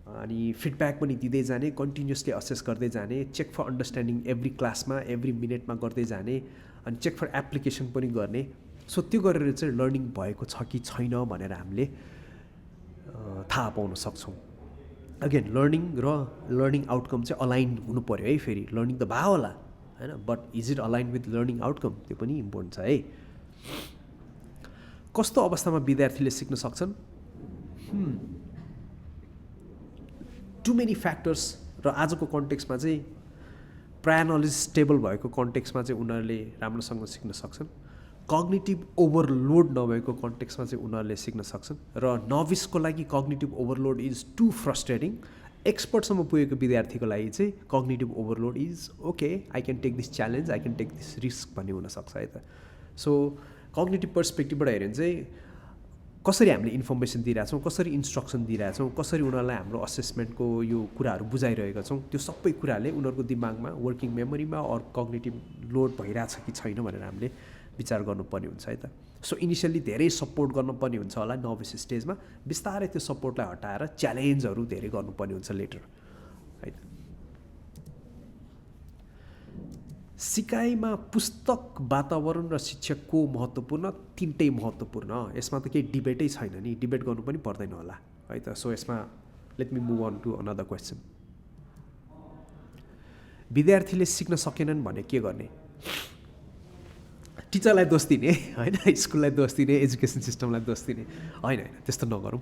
अनि फिडब्याक पनि दिँदै जाने, कन्टिन्युसली असेस गर्दै जाने, चेक फर अन्डरस्ट्यान्डिङ एभ्री क्लासमा एभ्री मिनटमा गर्दै जाने, अनि चेक फर एप्लिकेसन पनि गर्ने। सो त्यो गरेर चाहिँ लर्निङ भएको छ कि छैन भनेर हामीले थाहा पाउन सक्छौँ। अगेन लर्निङ र लर्निङ आउटकम चाहिँ अलाइन हुनु पऱ्यो है। फेरि लर्निङ त भयो होला होइन, but is it align with learning outcome, त्यो पनि इम्पोर्टेन्ट छ है। कस्तो अवस्थामा विद्यार्थीले सिक्न सक्छन्? टु मेनी फ्याक्टर्स, र आजको कन्टेक्स्टमा चाहिँ प्रायर नलेज स्टेबल भएको कन्टेक्स्टमा चाहिँ उनीहरूले राम्रोसँग सिक्न सक्छन्। कग्निटिभ ओभरलोड नभएको कन्टेक्स्टमा चाहिँ उनीहरूले सिक्न सक्छन् र नभिसको लागि cognitive overload is too frustrating एक्सपर्टसम्म पुगेको विद्यार्थीको लागि चाहिँ cognitive overload is okay I can take this challenge I can take this risk भन्ने हुनसक्छ है त सो कग्निटिभ पर्सपेक्टिभबाट हेऱ्यो भने चाहिँ कसरी हामीले इन्फर्मेसन दिइरहेछौँ कसरी इन्स्ट्रक्सन दिइरहेछौँ कसरी उनीहरूलाई हाम्रो असेसमेन्टको यो कुराहरू बुझाइरहेका छौँ त्यो सबै कुराले उनीहरूको दिमागमा वर्किङ मेमोरीमा अरू कग्निटिभ लोड भइरहेछ कि छैन भनेर हामीले विचार गर्नुपर्ने हुन्छ है त सो इनिसियल्ली धेरै सपोर्ट गर्नुपर्ने हुन्छ होला नोभिस स्टेजमा बिस्तारै त्यो सपोर्टलाई हटाएर च्यालेन्जहरू धेरै गर्नुपर्ने हुन्छ लेटर है त सिकाइमा पुस्तक वातावरण र शिक्षकको महत्त्वपूर्ण तिनटै महत्त्वपूर्ण यसमा त केही डिबेटै छैन नि डिबेट गर्नु पनि पर्दैन होला है त सो यसमा let me move on to another question विद्यार्थीले सिक्न सकेनन् भने के गर्ने टिचरलाई दोष दिने होइन स्कुललाई दोष दिने एजुकेसन सिस्टमलाई दोष दिने होइन होइन त्यस्तो नगरौँ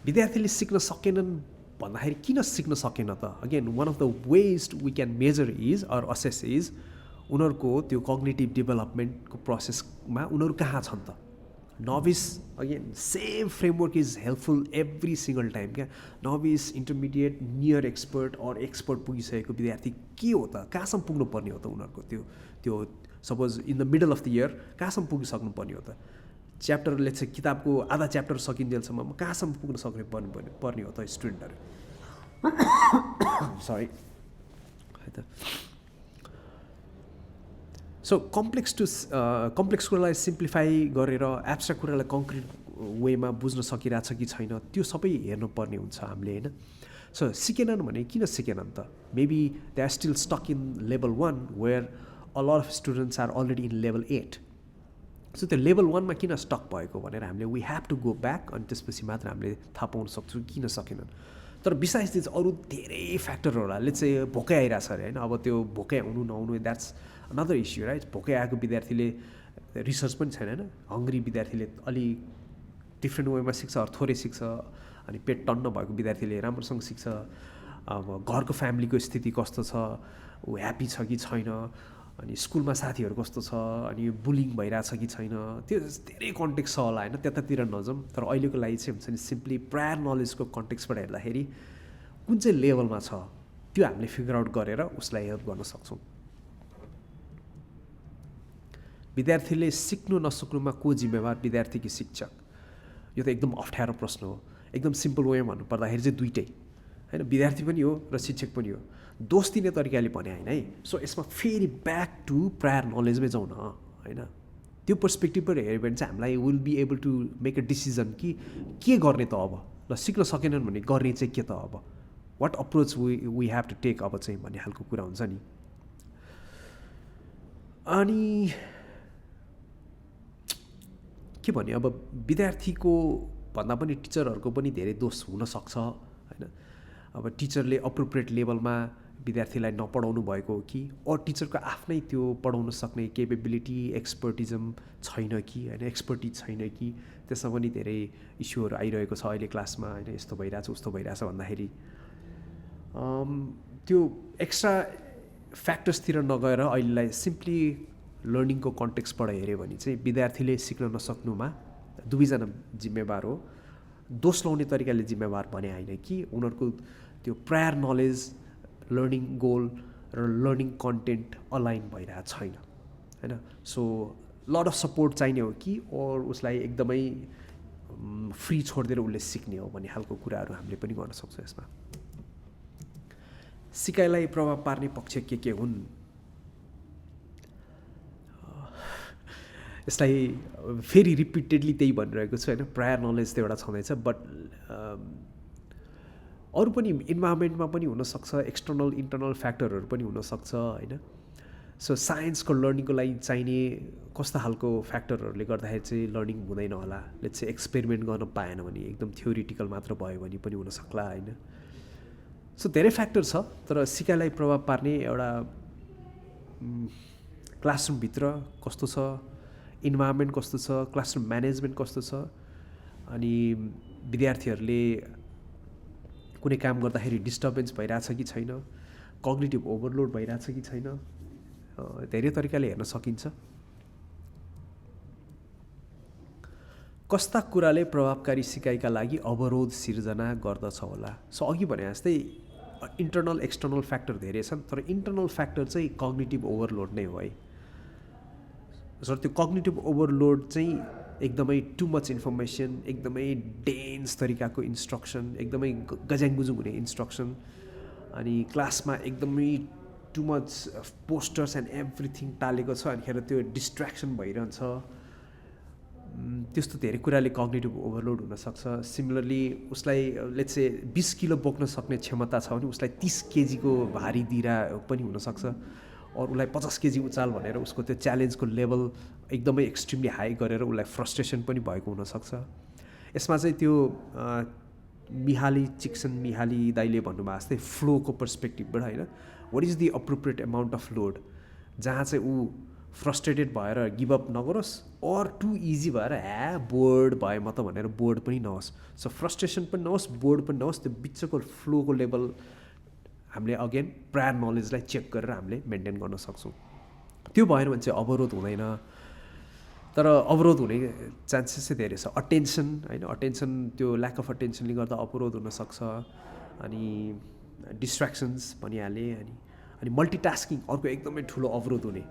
विद्यार्थीले सिक्न सकेनन् भन्दाखेरि किन सिक्न सकेन त again one of the ways we can measure is or assess is उनीहरूको त्यो कग्निटिभ डेभलपमेन्टको प्रोसेसमा उनीहरू कहाँ छन् त novice again same framework is helpful every single time क्या novice intermediate near expert or expert पुगिसकेको विद्यार्थी के हो त कहाँसम्म पुग्नुपर्ने हो त उनीहरूको त्यो suppose in the middle of the year कहाँसम्म पुगिसक्नुपर्ने हो त च्याप्टरले चाहिँ किताबको आधा च्याप्टर सकिन्जेलसम्म कहाँसम्म पुग्न सक्ने पर्ने हो त स्टुडेन्टहरू सरी है त सो कम्प्लेक्स कुरालाई सिम्प्लिफाई गरेर एब्स्ट्राक्ट कुरालाई कङ्क्रिट वेमा बुझ्न सकिरहेछ कि छैन त्यो सबै हेर्नुपर्ने हुन्छ हामीले होइन सो सिकेनन् भने किन सिकेनन् त maybe they are still stuck in level 1 where a lot of students are already in level 8 so त्यो लेभल 1मा किन स्टक भएको भनेर हामीले we have to go back अनि त्यसपछि मात्र हामीले थाहा पाउन सक्छौँ किन सकेनन् तर बिसाइज दिस अरू धेरै फ्याक्टरहरू होला लेट्स चाहिँ भोकै आइरहेछ अरे होइन अब त्यो भोकै आउनु नआउनु द्याट्स अनदर इस्यु राइट भोकै आएको विद्यार्थीले रिसर्च पनि छैन होइन हङ्ग्री विद्यार्थीले अलि डिफ्रेन्ट वेमा सिक्छ अरू थोरै सिक्छ अनि पेट टन्न भएको विद्यार्थीले राम्रोसँग सिक्छ अब घरको फ्यामिलीको स्थिति कस्तो छ ऊ ह्याप्पी छ कि छैन अनि स्कुलमा साथीहरू कस्तो छ अनि बुलिङ भइरहेछ कि छैन त्यो धेरै कन्टेक्स्ट छ होला होइन त्यतातिर नजाउँ तर अहिलेको लागि चाहिँ हुन्छ नि सिम्पली प्रायर नलेजको कन्टेक्स्टबाट हेर्दाखेरि कुन चाहिँ लेभलमा छ त्यो हामीले फिगर आउट गरेर उसलाई हेल्प गर्न सक्छौँ विद्यार्थीले सिक्नु नसक्नुमा को जिम्मेवार विद्यार्थी कि शिक्षक यो त एकदम अप्ठ्यारो प्रश्न हो एकदम सिम्पल वेमा भन्नुपर्दाखेरि चाहिँ दुइटै होइन विद्यार्थी पनि हो र शिक्षक पनि हो दोष दिने तरिकाले भने होइन है सो यसमा फेरि ब्याक टु प्रायर नलेजमै जाउँ न होइन त्यो पर्सपेक्टिभबाट हेऱ्यो भने चाहिँ हामीलाई will be able to make a decision कि के गर्ने त अब ल सिक्न सकेनन् भने गर्ने चाहिँ के त अब what approach we have to take अब चाहिँ भन्ने खालको कुरा हुन्छ नि अनि के भने अब विद्यार्थीको भन्दा पनि टिचरहरूको पनि धेरै दोष हुनसक्छ होइन अब टिचरले अप्रोप्रिएट लेभलमा विद्यार्थीलाई नपढाउनु भएको हो कि अरू टिचरको आफ्नै त्यो पढाउन सक्ने केपेबिलिटी एक्सपर्टिजम छैन कि होइन एक्सपर्टिज छैन कि त्यसमा पनि धेरै इस्युहरू आइरहेको छ अहिले क्लासमा होइन यस्तो भइरहेछ उस्तो भइरहेछ भन्दाखेरि त्यो एक्स्ट्रा फ्याक्टर्सतिर नगएर अहिलेलाई सिम्पली लर्निङको कन्टेक्स्टबाट हेऱ्यो भने चाहिँ विद्यार्थीले सिक्न नसक्नुमा दुवैजना जिम्मेवार हो दोष लाउने तरिकाले जिम्मेवार भने होइन कि उनीहरूको त्यो प्रायर नलेज लर्निङ गोल र लर्निङ कन्टेन्ट अलाइन भइरहेको छैन होइन सो लट अफ सपोर्ट चाहिने हो कि और उसलाई एकदमै फ्री छोडिदिएर उसले सिक्ने हो भन्ने खालको कुराहरू हामीले पनि गर्न सक्छौँ यसमा सिकाइलाई प्रभाव पार्ने पक्ष के हुन् यसलाई फेरि रिपिटेडली त्यही भनिरहेको छु होइन प्रायर नलेज त एउटा छँदैछ बट अरू पनि इन्भाइरोमेन्टमा पनि हुनसक्छ एक्सटर्नल इन्टर्नल फ्याक्टरहरू पनि हुनसक्छ होइन सो साइन्सको लर्निङको लागि चाहिने कस्तो खालको फ्याक्टरहरूले गर्दाखेरि चाहिँ लर्निङ हुँदैन होला लेट्स चाहिँ एक्सपेरिमेन्ट गर्न पाएन भने एकदम थ्योरिटिकल मात्र भयो भने पनि हुनसक्ला होइन सो धेरै फ्याक्टर छ तर सिकाइलाई प्रभाव पार्ने एउटा क्लासरुमभित्र कस्तो छ इन्भाइरोमेन्ट कस्तो छ क्लासरुम म्यानेजमेन्ट कस्तो छ अनि विद्यार्थीहरूले कुनै काम गर्दाखेरि डिस्टर्बेन्स भइरहेछ कि छैन कग्निटिभ ओभरलोड भइरहेछ कि छैन धेरै तरिकाले हेर्न सकिन्छ कस्ता कुराले प्रभावकारी सिकाइका लागि अवरोध सिर्जना गर्दछ होला? सो अघि भने जस्तै इन्टर्नल एक्सटर्नल फ्याक्टर धेरै छन्, तर इन्टर्नल फ्याक्टर चाहिँ कग्निटिभ ओभरलोड नै हो है। सर त्यो कग्निटिभ ओभरलोड चाहिँ एकदमै टु मच इन्फर्मेसन, एकदमै डेन्स तरिकाको इन्स्ट्रक्सन, एकदमै गज्याङगुजुङ हुने इन्स्ट्रक्सन, अनि क्लासमा एकदमै too much posters and everything टालेको छ, अनिखेर त्यो डिस्ट्र्याक्सन भइरहन्छ। त्यस्तो धेरै कुराले कग्निटिभ ओभरलोड हुनसक्छ। सिमिलरली उसलाई लेट्स से 20 किलो बोक्न सक्ने क्षमता छ भने उसलाई 30 केजीको भारी दिरा पनि हुनसक्छ, और उसलाई 50 केजी उचाल भनेर उसको त्यो च्यालेन्जको लेभल एकदमै एक्सट्रिमली हाई गरेर उसलाई फ्रस्ट्रेसन पनि भएको हुनसक्छ। यसमा चाहिँ त्यो मिहाली दाइले भन्नुभएको जस्तै फ्लोको पर्सपेक्टिभबाट होइन, what is the appropriate amount of load, जहाँ चाहिँ ऊ फ्रस्ट्रेटेड भएर गिभअप नगरोस्, और टु इजी भएर बोर्ड भयो म त भनेर बोर्ड पनि नहोस्। सो फ्रस्ट्रेसन पनि नहोस्, बोर्ड पनि नहोस्, त्यो बिचको फ्लोको लेभल हामीले अगेन प्रायर नलेजलाई चेक गरेर हामीले मेन्टेन गर्न सक्छौँ। त्यो भएन भने चाहिँ अवरोध हुँदैन। तर अवरोध हुने चान्सेस चाहिँ धेरै छ। अटेन्सन होइन, अटेन्सन त्यो ल्याक अफ अटेन्सनले गर्दा अवरोध हुनसक्छ। अनि डिस्ट्र्याक्सन्स भनिहालेँ। अनि मल्टिटास्किङ अर्को एकदमै ठुलो अवरोध हुने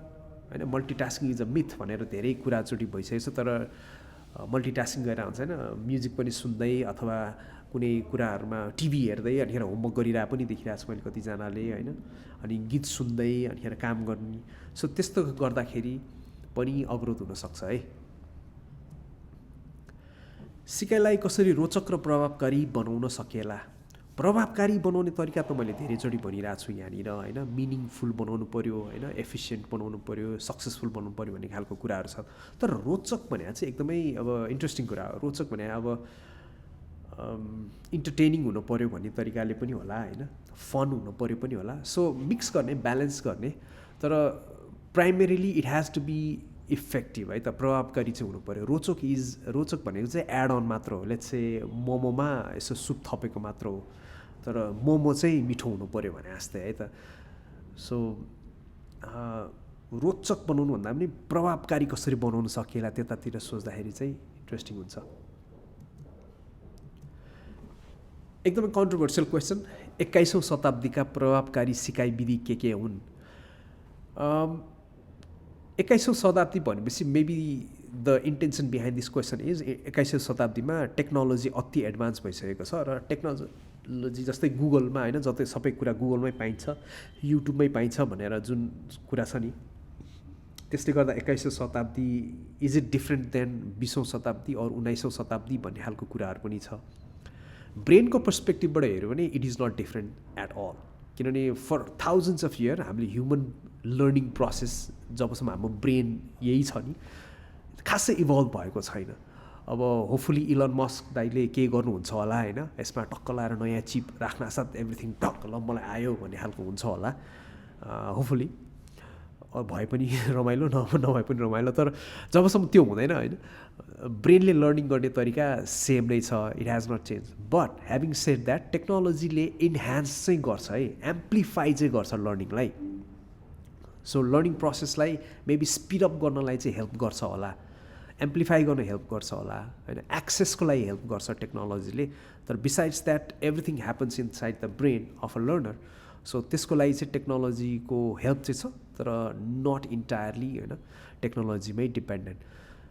होइन। मल्टिटास्किङ इज अ मिथ भनेर धेरै कुराचोटि भइसकेको छ, तर मल्टिटास्किङ गरेर हुन्छ होइन, म्युजिक पनि सुन्दै अथवा कुनै कुराहरूमा टिभी हेर्दै अनिखेर होमवर्क गरिरहेको पनि देखिरहेको छु मैले कतिजनाले होइन, अनि गीत सुन्दै अनिखेर काम गर्ने। सो त्यस्तो गर्दाखेरि पनि अवरोध हुनसक्छ है। सिकाइलाई कसरी रोचक र प्रभावकारी बनाउन सकेला? प्रभावकारी बनाउने तरिका त मैले धेरैचोटि भनिरहेको छु यहाँनिर होइन। मिनिङफुल बनाउनु पऱ्यो होइन, एफिसियन्ट बनाउनु पऱ्यो, सक्सेसफुल बनाउनु पऱ्यो भन्ने खालको कुराहरू छ। तर रोचक भने चाहिँ एकदमै अब इन्ट्रेस्टिङ कुरा हो। रोचक भने अब इन्टरटेनिङ हुनु पऱ्यो भन्ने तरिकाले पनि होला होइन, फन हुनु पऱ्यो पनि होला। सो मिक्स गर्ने, ब्यालेन्स गर्ने, तर primarily it has to be effective है त। प्रभावकारी चाहिँ हुनु पऱ्यो। रोचक भनेको चाहिँ एड अन मात्र हो। लेट्स से मोमोमा यसो सुप थपेको मात्र हो, तर मोमो चाहिँ मिठो हुनु पऱ्यो भने जस्तै है त। सो रोचक बनाउनु भन्दा पनि प्रभावकारी कसरी बनाउन सकिएला त्यतातिर सोच्दाखेरि चाहिँ इन्ट्रेस्टिङ हुन्छ। एकदमै कन्ट्रोभर्सियल क्वेसन। 21औं शताब्दीका प्रभावकारी सिकाइ विधि के हुन्? 21औं शताब्दी भनेपछि maybe the intention behind this question is 21औं शताब्दीमा टेक्नोलोजी अति एडभान्स भइसकेको छ, र टेक्नोलोजी जस्तै गुगलमा होइन, जतै सबै कुरा गुगलमै पाइन्छ, युट्युबमै पाइन्छ भनेर जुन कुरा छ नि, त्यसले गर्दा 21औं शताब्दी इज इट डिफ्रेन्ट देन 20औं शताब्दी और 19औं शताब्दी भन्ने खालको कुराहरू पनि छ। ब्रेनको पर्सपेक्टिभबाट हेऱ्यो भने it is not different at all, किनभने फर थाउजन्ड्स अफ इयर हामीले ह्युमन लर्निङ प्रोसेस जबसम्म हाम्रो ब्रेन यही छ नि, खासै इभल्भ भएको छैन। अब होपफुली इलन मस्क दाइले के गर्नुहुन्छ होला होइन, यसमा टक्क लाएर नयाँ चिप राख्न साथ एभ्रिथिङ टक्क ल मलाई आयो भन्ने खालको हुन्छ होला होपफुली। भए पनि रमाइलो, नभए पनि रमाइलो, तर जबसम्म त्यो हुँदैन होइन, ब्रेनले लर्निङ गर्ने तरिका सेम नै छ, it has not change. But having said that, टेक्नोलोजीले इन्हान्स चाहिँ गर्छ है, एम्प्लिफाई चाहिँ गर्छ लर्निङलाई। सो लर्निङ प्रोसेसलाई मेबी स्पिडअप गर्नलाई चाहिँ हेल्प गर्छ होला, एम्प्लिफाई गर्न हेल्प गर्छ होला होइन, एक्सेसको लागि हेल्प गर्छ टेक्नोलोजीले। तर besides that everything happens in side the brain of a learner. So त्यसको लागि चाहिँ टेक्नोलोजीको हेल्प चाहिँ छ, तर नट इन्टायरली होइन, टेक्नोलोजीमै डिपेन्डेन्ट।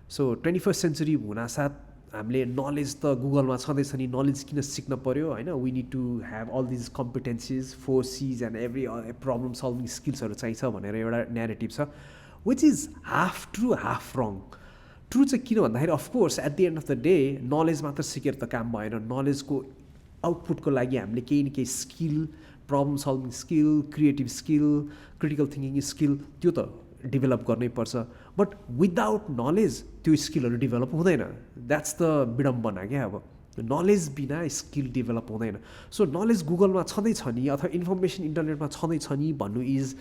सो 21st सेन्चुरी हुनासाथ हामीले नलेज त गुगलमा छँदैछ नि, नलेज किन सिक्न पऱ्यो होइन। We need to have all these competencies, 4 C's and every problem solving स्किल्सहरू चाहिन्छ भनेर एउटा न्यारेटिभ छ, which is half true half wrong. True चाहिँ किन भन्दाखेरि of course at the end of the day knowledge मात्र सिकेर त काम भएन। नलेजको आउटपुटको लागि हामीले केही न केही skill, problem solving skill, creative skill, critical thinking skill, त्यो त डेभलप गर्नै पर्छ। बट विदाउट नलेज त्यो स्किलहरू डेभलप हुँदैन। द्याट्स द विडम्बना क्या। अब नलेज बिना स्किल डेभलप हुँदैन। सो नलेज गुगलमा छँदैछ नि अथवा इन्फर्मेसन इन्टरनेटमा छँदैछ नि भन्नु is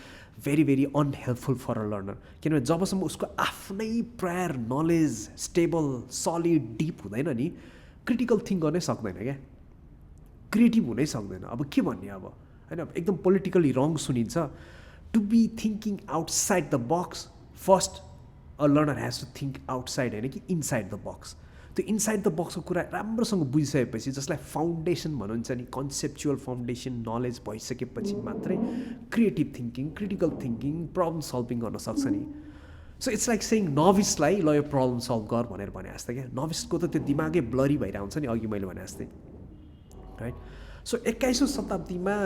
very very unhelpful for a learner, किनभने जबसम्म उसको आफ्नै prior knowledge stable solid deep हुँदैन नि, क्रिटिकल थिङ्क गर्नै सक्दैन क्या, क्रिएटिभ हुनै सक्दैन। अब के भन्ने अब होइन, एकदम पोलिटिकली रङ सुनिन्छ। To be thinking outside the box, first a learner has to think outside होइन कि इनसाइड द बक्स। त्यो इनसाइड द बक्सको कुरा राम्रोसँग बुझिसकेपछि जसलाई फाउन्डेसन भनिन्छ नि कन्सेप्चुअल फाउन्डेसन नलेज भइसकेपछि मात्रै creative thinking critical thinking problem solving गर्न सक्छ नि सो इट्स लाइक सेङ नभिसलाई ल यो प्रब्लम सल्भ गर भनेर भने जस्तै क्या नभिसको त त्यो दिमागै ब्लरी भइरहेको हुन्छ नि अघि मैले भने जस्तै राइट सो 21औं शताब्दीमा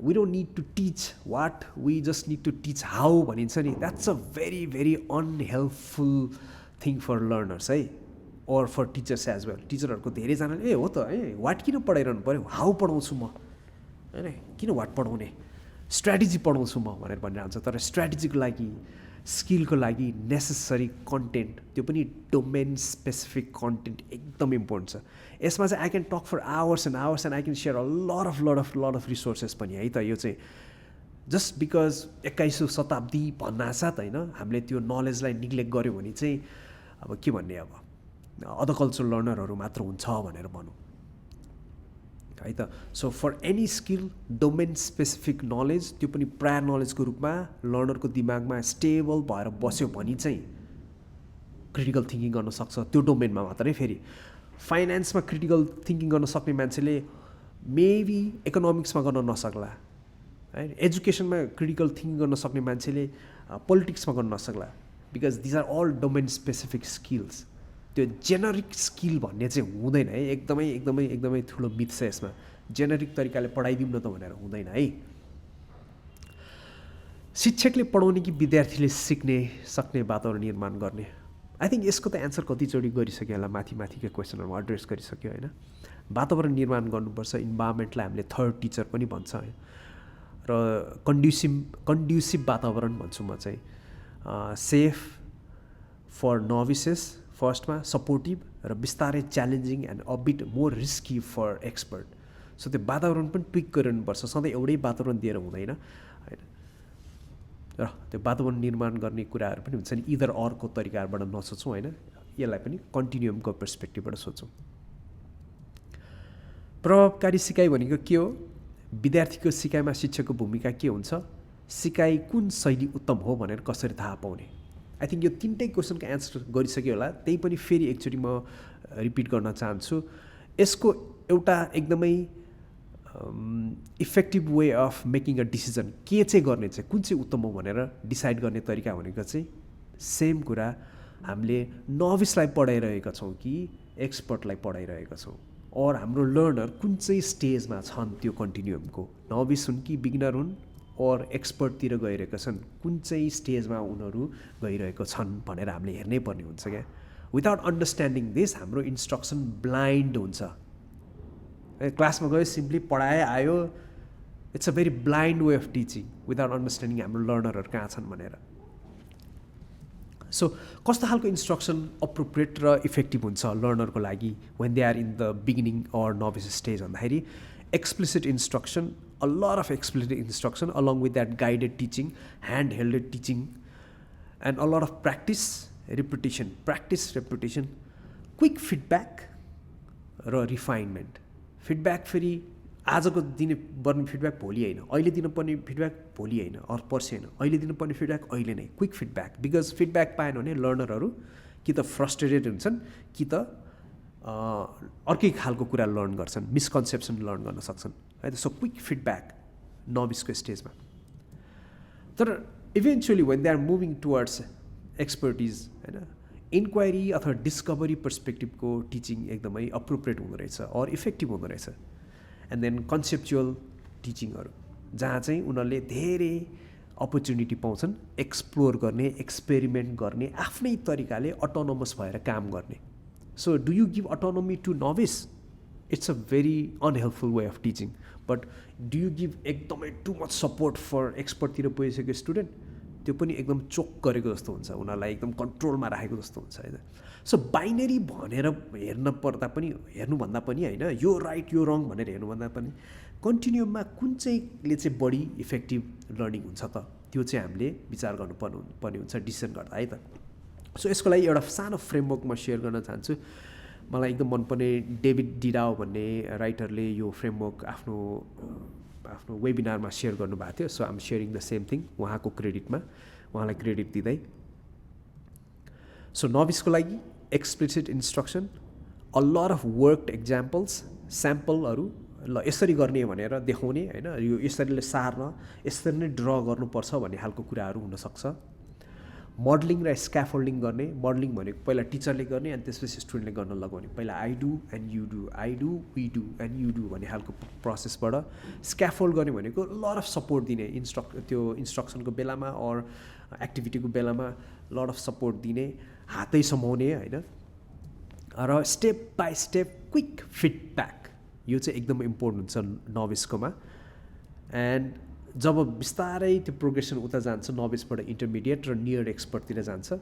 we don't need to teach what we just need to teach how भनिन्छ नि that's a very very unhelpful thing for learners है और फर टिचर्स एज वेल टिचरहरूको धेरैजनाले हो त है वाट किन पढाइरहनु पऱ्यो हाउ पढाउँछु म होइन किन वाट पढाउने स्ट्राटेजी पढाउँछु म भनेर भनिरहन्छ तर स्ट्राटेजीको लागि स्किलको लागि नेसेसरी कन्टेन्ट त्यो पनि डोमेन स्पेसिफिक कन्टेन्ट एकदम इम्पोर्टेन्ट छ यसमा चाहिँ I can talk for hours and I can share a lot of resources पनि है त यो चाहिँ जस्ट बिकज 21औं शताब्दी भन्नासाथ होइन हामीले त्यो नलेजलाई निग्लेक्ट गऱ्यो भने चाहिँ अब के भन्ने अब अदर कल्चरल लर्नरहरू मात्र हुन्छ भनेर भनौँ है त so for any skill domain specific knowledge त्यो पनि प्रायर नलेजको रूपमा लर्नरको दिमागमा स्टेबल भएर बस्यो भने चाहिँ क्रिटिकल थिङ्किङ गर्न सक्छ त्यो डोमेनमा मात्रै फेरि फाइनेन्समा क्रिटिकल थिङ्किङ गर्न सक्ने मान्छेले मेबी इकोनोमिक्समा गर्न नसक्ला है एजुकेसनमा क्रिटिकल थिङ्किङ गर्न सक्ने मान्छेले पोलिटिक्समा गर्न नसक्ला because these are all domain specific skills त्यो जेनरिक स्किल भन्ने चाहिँ हुँदैन है एकदमै ठुलो मिथ छ यसमा जेनरिक तरिकाले पढाइदिउँ न त भनेर हुँदैन है शिक्षकले पढाउने कि विद्यार्थीले सिक्ने सक्ने वातावरण निर्माण गर्ने आई थिङ्क यसको त एन्सर कतिचोटि गरिसक्यो होला माथिका क्वेसनहरूमा एड्रेस गरिसक्यो होइन वातावरण निर्माण गर्नुपर्छ इन्भाइरोमेन्टलाई हामीले थर्ड टिचर पनि भन्छ है र कन्ड्युसिभ वातावरण भन्छु म चाहिँ सेफ फर नोभिसेस फर्स्टमा सपोर्टिभ र बिस्तारै challenging and a bit more risky for expert so त्यो वातावरण पनि ट्विक गरिनुपर्छ सधैँ एउटै वातावरण दिएर हुँदैन होइन र त्यो वातावरण निर्माण गर्ने कुराहरू पनि हुन्छ नि इदर अर्को तरिकाबाट नसोचौँ होइन यसलाई पनि कन्टिन्युमको पर्सपेक्टिभबाट सोचौँ प्रभावकारी सिकाइ भनेको के हो विद्यार्थीको सिकाइमा शिक्षकको भूमिका के हुन्छ सिकाइ कुन शैली उत्तम हो भनेर कसरी थाहा पाउने आई थिङ्क यो तिनटै क्वेसनको एन्सर गरिसक्यो होला त्यही पनि फेरि एकचोटि म रिपिट गर्न चाहन्छु यसको एउटा एकदमै effective way of making a decision के चाहिँ गर्ने चाहिँ कुन चाहिँ उत्तम हो भनेर डिसाइड गर्ने तरिका भनेको चाहिँ सेम कुरा हामीले नोभिसलाई पढाइरहेका छौँ कि एक्सपर्टलाई पढाइरहेका छौँ और हाम्रो लर्नर कुन चाहिँ स्टेजमा छन् त्यो कन्टिन्युमको नोभिस हुन् कि बिगिनर हुन् और एक्सपर्टतिर गइरहेका छन् कुन चाहिँ स्टेजमा उनीहरू गइरहेको छन् भनेर हामीले हेर्नै पर्ने हुन्छ क्या विदाउट अन्डरस्ट्यान्डिङ दिस हाम्रो इन्स्ट्रक्सन ब्लाइन्ड हुन्छ क्लासमा गयो सिम्पली पढाए आयो it's a very blind way of teaching without understanding हाम्रो लर्नरहरू कहाँ छन् भनेर सो कस्तो खालको इन्स्ट्रक्सन अप्रोप्रिएट र इफेक्टिभ हुन्छ लर्नरको लागि when they are in the beginning or novice stage भन्दाखेरि explicit instruction, a lot of explicit instruction along with that guided teaching, hand-held teaching, and a lot of practice, repetition, quick feedback र refinement. Feedback फेरि आजको दिने पर्ने feedback भोलि होइन अहिले दिनुपर्ने फिडब्याक भोलि होइन अर पर्सि होइन अहिले दिनुपर्ने फिडब्याक अहिले नै क्विक फिडब्याक बिकज फिडब्याक पाएन भने लर्नरहरू कि त फ्रस्ट्रेटेड हुन्छन् कि त अर्कै खालको कुरा लर्न गर्छन् मिसकन्सेप्सन लर्न गर्न सक्छन् है त सो क्विक फिडब्याक नोभिसको स्टेजमा तर eventually when they are moving towards expertise होइन इन्क्वायरी अथवा डिस्कभरी पर्सपेक्टिभको टिचिङ एकदमै अप्रोप्रिएट हुँदो रहेछ अर इफेक्टिभ हुँदो रहेछ एन्ड देन कन्सेप्चुअल टिचिङहरू जहाँ चाहिँ उनीहरूले धेरै अपर्च्युनिटी पाउँछन् एक्सप्लोर गर्ने एक्सपेरिमेन्ट गर्ने आफ्नै तरिकाले अटोनोमस भएर काम गर्ने so do you give autonomy to novice it's a very unhelpful way of teaching but do you give एकदमै टु मच सपोर्ट फर एक्सपर्टतिर पुगिसकेको स्टुडेन्ट त्यो पनि एकदम चोक गरेको जस्तो हुन्छ उनीहरूलाई एकदम कन्ट्रोलमा राखेको जस्तो हुन्छ होइन सो बाइनरी भनेर हेर्नुभन्दा पनि होइन यो राइट यो रङ भनेर हेर्नुभन्दा पनि कन्टिन्युममा कुन चाहिँले चाहिँ बढी इफेक्टिभ लर्निङ हुन्छ त त्यो चाहिँ हामीले विचार गर्नुपर्ने हुन्छ डिसिसन गर्दा है त सो यसको लागि एउटा सानो फ्रेमवर्क म सेयर गर्न चाहन्छु मलाई एकदम मनपर्ने डेभिड डिडाओ भन्ने राइटरले यो फ्रेमवर्क आफ्नो वेबिनारमा सेयर गर्नुभएको थियो so I'm sharing the same thing उहाँको क्रेडिटमा उहाँलाई क्रेडिट दिँदै सो नोभिसको लागि explicit instruction a lot of worked examples स्याम्पलहरू ल यसरी गर्ने भनेर देखाउने होइन, यो यसरी सार्न यसरी नै ड्र गर्नुपर्छ भन्ने खालको कुराहरू हुनसक्छ। मोडलिङ र स्क्याफोल्डिङ गर्ने, मोडलिङ भनेको पहिला टिचरले गर्ने अनि त्यसपछि स्टुडेन्टले गर्न लगाउने, पहिला I do and you do, I do we do and you do भन्ने खालको प्रोसेसबाट। स्क्याफोल्ड गर्ने भनेको लट अफ सपोर्ट दिने, त्यो इन्स्ट्रक्सनको बेलामा अर एक्टिभिटीको बेलामा लट अफ सपोर्ट दिने, हातै समाउने होइन। र step by step quick feedback, यो चाहिँ एकदम इम्पोर्टेन्ट हुन्छ नोभिसकोमा। एन्ड जब बिस्तारै त्यो प्रोग्रेसन उता जान्छ, नोभिसबाट इन्टरमिडिएट र नियर एक्सपर्टतिर जान्छ,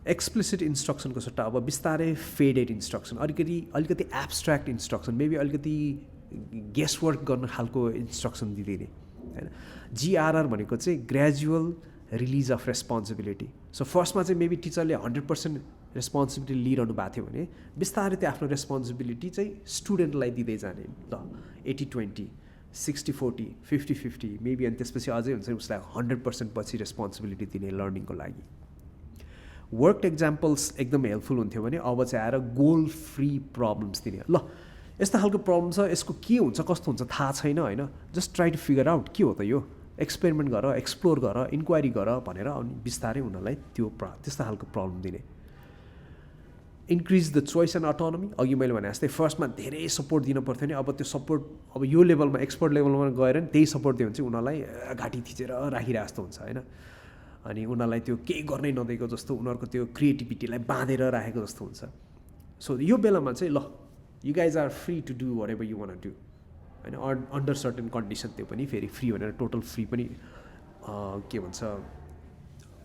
एक्सप्लिसिट इन्स्ट्रक्सनको सट्टा अब बिस्तारै फेडेड इन्स्ट्रक्सन, अलिकति एब्स्ट्र्याक्ट इन्स्ट्रक्सन, मेबी अलिकति गेस वर्क गर्न खालको इन्स्ट्रक्सन दिँदैन होइन। जिआरआर भनेको चाहिँ gradual release of responsibility. So फर्स्टमा चाहिँ मेबी टिचरले 100% रेस्पोन्सिबिलिटी लिइरहनु भएको थियो भने बिस्तारै त्यो आफ्नो रेस्पोन्सिबिलिटी चाहिँ स्टुडेन्टलाई दिँदै जाने, ल 80-20 60-40 50-50 मेबी, अनि त्यसपछि अझै हुन्छ उसलाई 100% पछि रेस्पोन्सिबिलिटी दिने लर्निङको लागि। वर्क एक्जाम्पल्स एकदम हेल्पफुल हुन्थ्यो भने अब चाहिँ आएर गोल फ्री प्रब्लम्स दिने, ल यस्तो खालको प्रब्लम छ, यसको के हुन्छ कस्तो हुन्छ थाहा छैन होइन, just try to figure out के हो त यो, एक्सपेरिमेन्ट गर, एक्सप्लोर गर, इन्क्वायरी गर भनेर अनि बिस्तारै उनीहरूलाई त्यस्तो खालको प्रब्लम दिने। Increase the choice and autonomy, अघि मैले भने जस्तै फर्स्टमा धेरै सपोर्ट दिनु पर्थ्यो नि, अब त्यो सपोर्ट अब यो लेभलमा एक्सपर्ट लेभलमा गएर नि त्यही सपोर्ट दियो भने चाहिँ उनीहरूलाई घाँटी थिचेर राखिरहेको जस्तो हुन्छ होइन। अनि उनीहरूलाई त्यो केही गर्नै नदिएको जस्तो, उनीहरूको त्यो क्रिएटिभिटीलाई बाँधेर राखेको जस्तो हुन्छ। सो यो बेलामा चाहिँ ल you guys are free to do whatever you want do होइन, अन्डर सर्टेन कन्डिसन, त्यो पनि फेरि फ्री भनेर टोटल फ्री पनि के भन्छ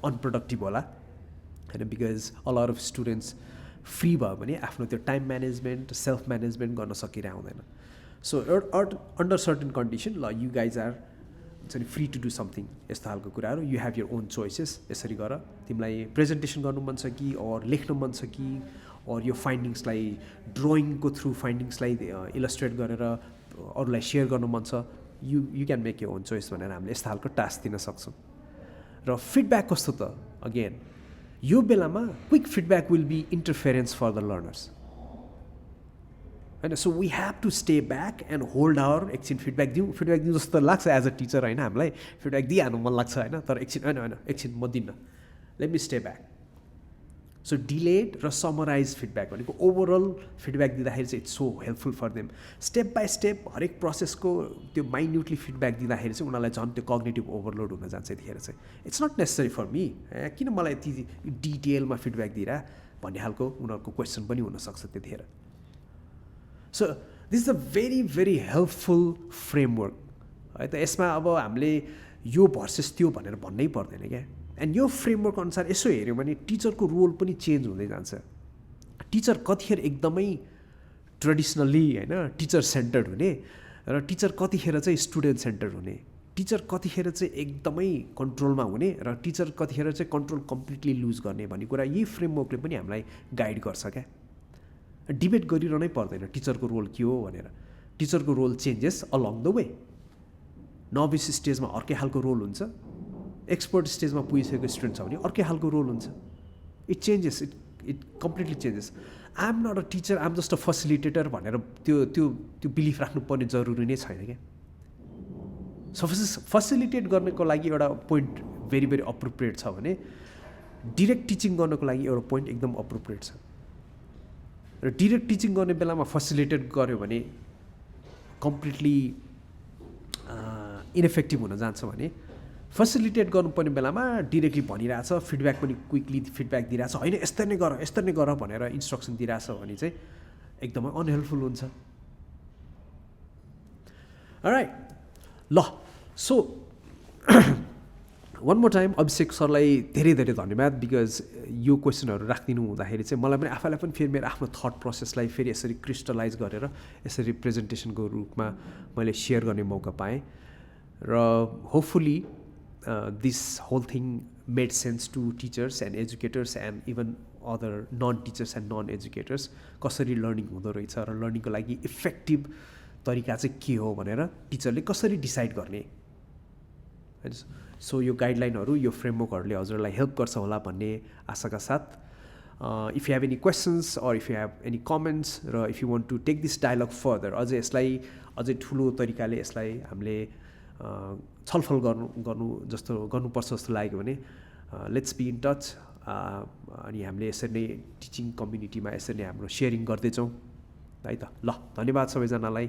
अनप्रोडक्टिभ होला होइन, because a lot of students free भयो भने आफ्नो त्यो टाइम म्यानेजमेन्ट सेल्फ म्यानेजमेन्ट गर्न सकिरहेको हुँदैन। सो अन्डर सर्टेन कन्डिसन ल यु गाइज आर हुन्छ नि फ्री टु डु समथिङ, यस्तो खालको कुराहरू, you have your own choices, यसरी गर, तिमीलाई प्रेजेन्टेसन गर्नु मन छ कि अर लेख्न मन छ कि अर यो फाइन्डिङ्सलाई ड्रइङको थ्रु फाइन्डिङ्सलाई इलस्ट्रेट गरेर अरूलाई सेयर गर्नु मन छ, you can make your own choice भनेर हामीले यस्तो खालको टास्क दिन सक्छौँ। र फिडब्याक कस्तो त, अगेन यो बेलामा quick feedback will be interference for the learners होइन। So we have to stay back and hold our, एकछिन फिडब्याक दिउँ जस्तो लाग्छ एज अ टिचर होइन, हामीलाई फिडब्याक दिइहाल्नु मन लाग्छ होइन, तर एकछिन म दिन्न, let me stay back. So delayed र समराइज फिडब्याक भनेको ओभरअल फिडब्याक दिँदाखेरि चाहिँ it's so helpful for them. Step by step हरेक प्रोसेसको त्यो माइन्युटली फिडब्याक दिँदाखेरि चाहिँ उनीहरूलाई झन् त्यो कग्नेटिभ ओभरलोड हुन जान्छ। यतिखेर चाहिँ it's not necessary for me, किन मलाई यति डिटेलमा फिडब्याक दिइरह भन्ने खालको उनीहरूको क्वेसन पनि हुनसक्छ त्यतिखेर। So this is a very very helpful framework है त। यसमा अब हामीले यो भर्सेस त्यो भनेर भन्नै पर्दैन क्या। एन्ड यो फ्रेमवर्क अनुसार यसो हेऱ्यो भने टिचरको रोल पनि चेन्ज हुँदै जान्छ। टिचर कतिखेर एकदमै ट्रेडिसनल्ली होइन टिचर सेन्टर्ड हुने र टिचर कतिखेर चाहिँ स्टुडेन्ट सेन्टर्ड हुने, टिचर कतिखेर चाहिँ एकदमै कन्ट्रोलमा हुने र टिचर कतिखेर चाहिँ कन्ट्रोल कम्प्लिटली लुज गर्ने भन्ने कुरा यही फ्रेमवर्कले पनि हामीलाई गाइड गर्छ क्या। डिबेट गरिरहनै पर्दैन टिचरको रोल के हो भनेर। टिचरको role changes along the way. Novice स्टेजमा अर्कै खालको रोल हुन्छ, एक्सपर्ट स्टेजमा पुगिसकेको स्टुडेन्ट छ भने अर्कै खालको रोल हुन्छ। It changes, it completely changes. I am not a teacher, I am just a facilitator भनेर त्यो बिलिफ राख्नुपर्ने जरुरी नै छैन क्या। फेसिलिटेट गर्नको लागि एउटा पोइन्ट भेरी भेरी अप्रोप्रिएट छ भने डिरेक्ट टिचिङ गर्नको लागि एउटा पोइन्ट एकदम अप्रोप्रिएट छ। र डिरेक्ट टिचिङ गर्ने बेलामा फेसिलिटेट गर्यो भने कम्प्लिटली इनइफेक्टिभ हुन जान्छ भने फेसिलिटेट गर्नुपर्ने बेलामा डिरेक्टली भनिरहेछ, फिडब्याक पनि क्विकली फिडब्याक दिइरहेछ, होइन यस्तो नै गर भनेर इन्स्ट्रक्सन दिइरहेछ भने चाहिँ एकदमै अनहेल्पफुल हुन्छ। अलराइट ल सो वान मोर टाइम अभिषेक सरलाई धेरै धेरै धन्यवाद, बिकज यो क्वेसनहरू राखिदिनु हुँदाखेरि चाहिँ मलाई पनि आफैलाई पनि फेरि मेरो आफ्नो थट प्रोसेसलाई फेरि यसरी क्रिस्टलाइज गरेर यसरी प्रेजेन्टेसनको रूपमा मैले सेयर गर्ने मौका पाएँ। र hopefully this whole thing made sense to teachers and educators and even other non teachers and non educators. कसरी लर्निङ हुँदो रहेछ र लर्निङको लागि इफेक्टिभ तरिका चाहिँ के हो भनेर टिचरले कसरी डिसाइड गर्ने। सो यो गाइडलाइनहरू, यो फ्रेमवर्कहरूले हजुरलाई हेल्प गर्छ होला भन्ने आशाका साथ if you have any questions or if you have any comments र if you want to take this dialogue further, अझै यसलाई अझै ठुलो तरिकाले यसलाई हामीले छलफल गर्नु जस्तो गर्नुपर्छ जस्तो लाग्यो भने लेट्स बी इन टच। अनि हामीले यसरी नै टिचिङ कम्युनिटीमा यसरी नै हाम्रो सेयरिङ गर्दैछौँ है त। ल, धन्यवाद सबैजनालाई।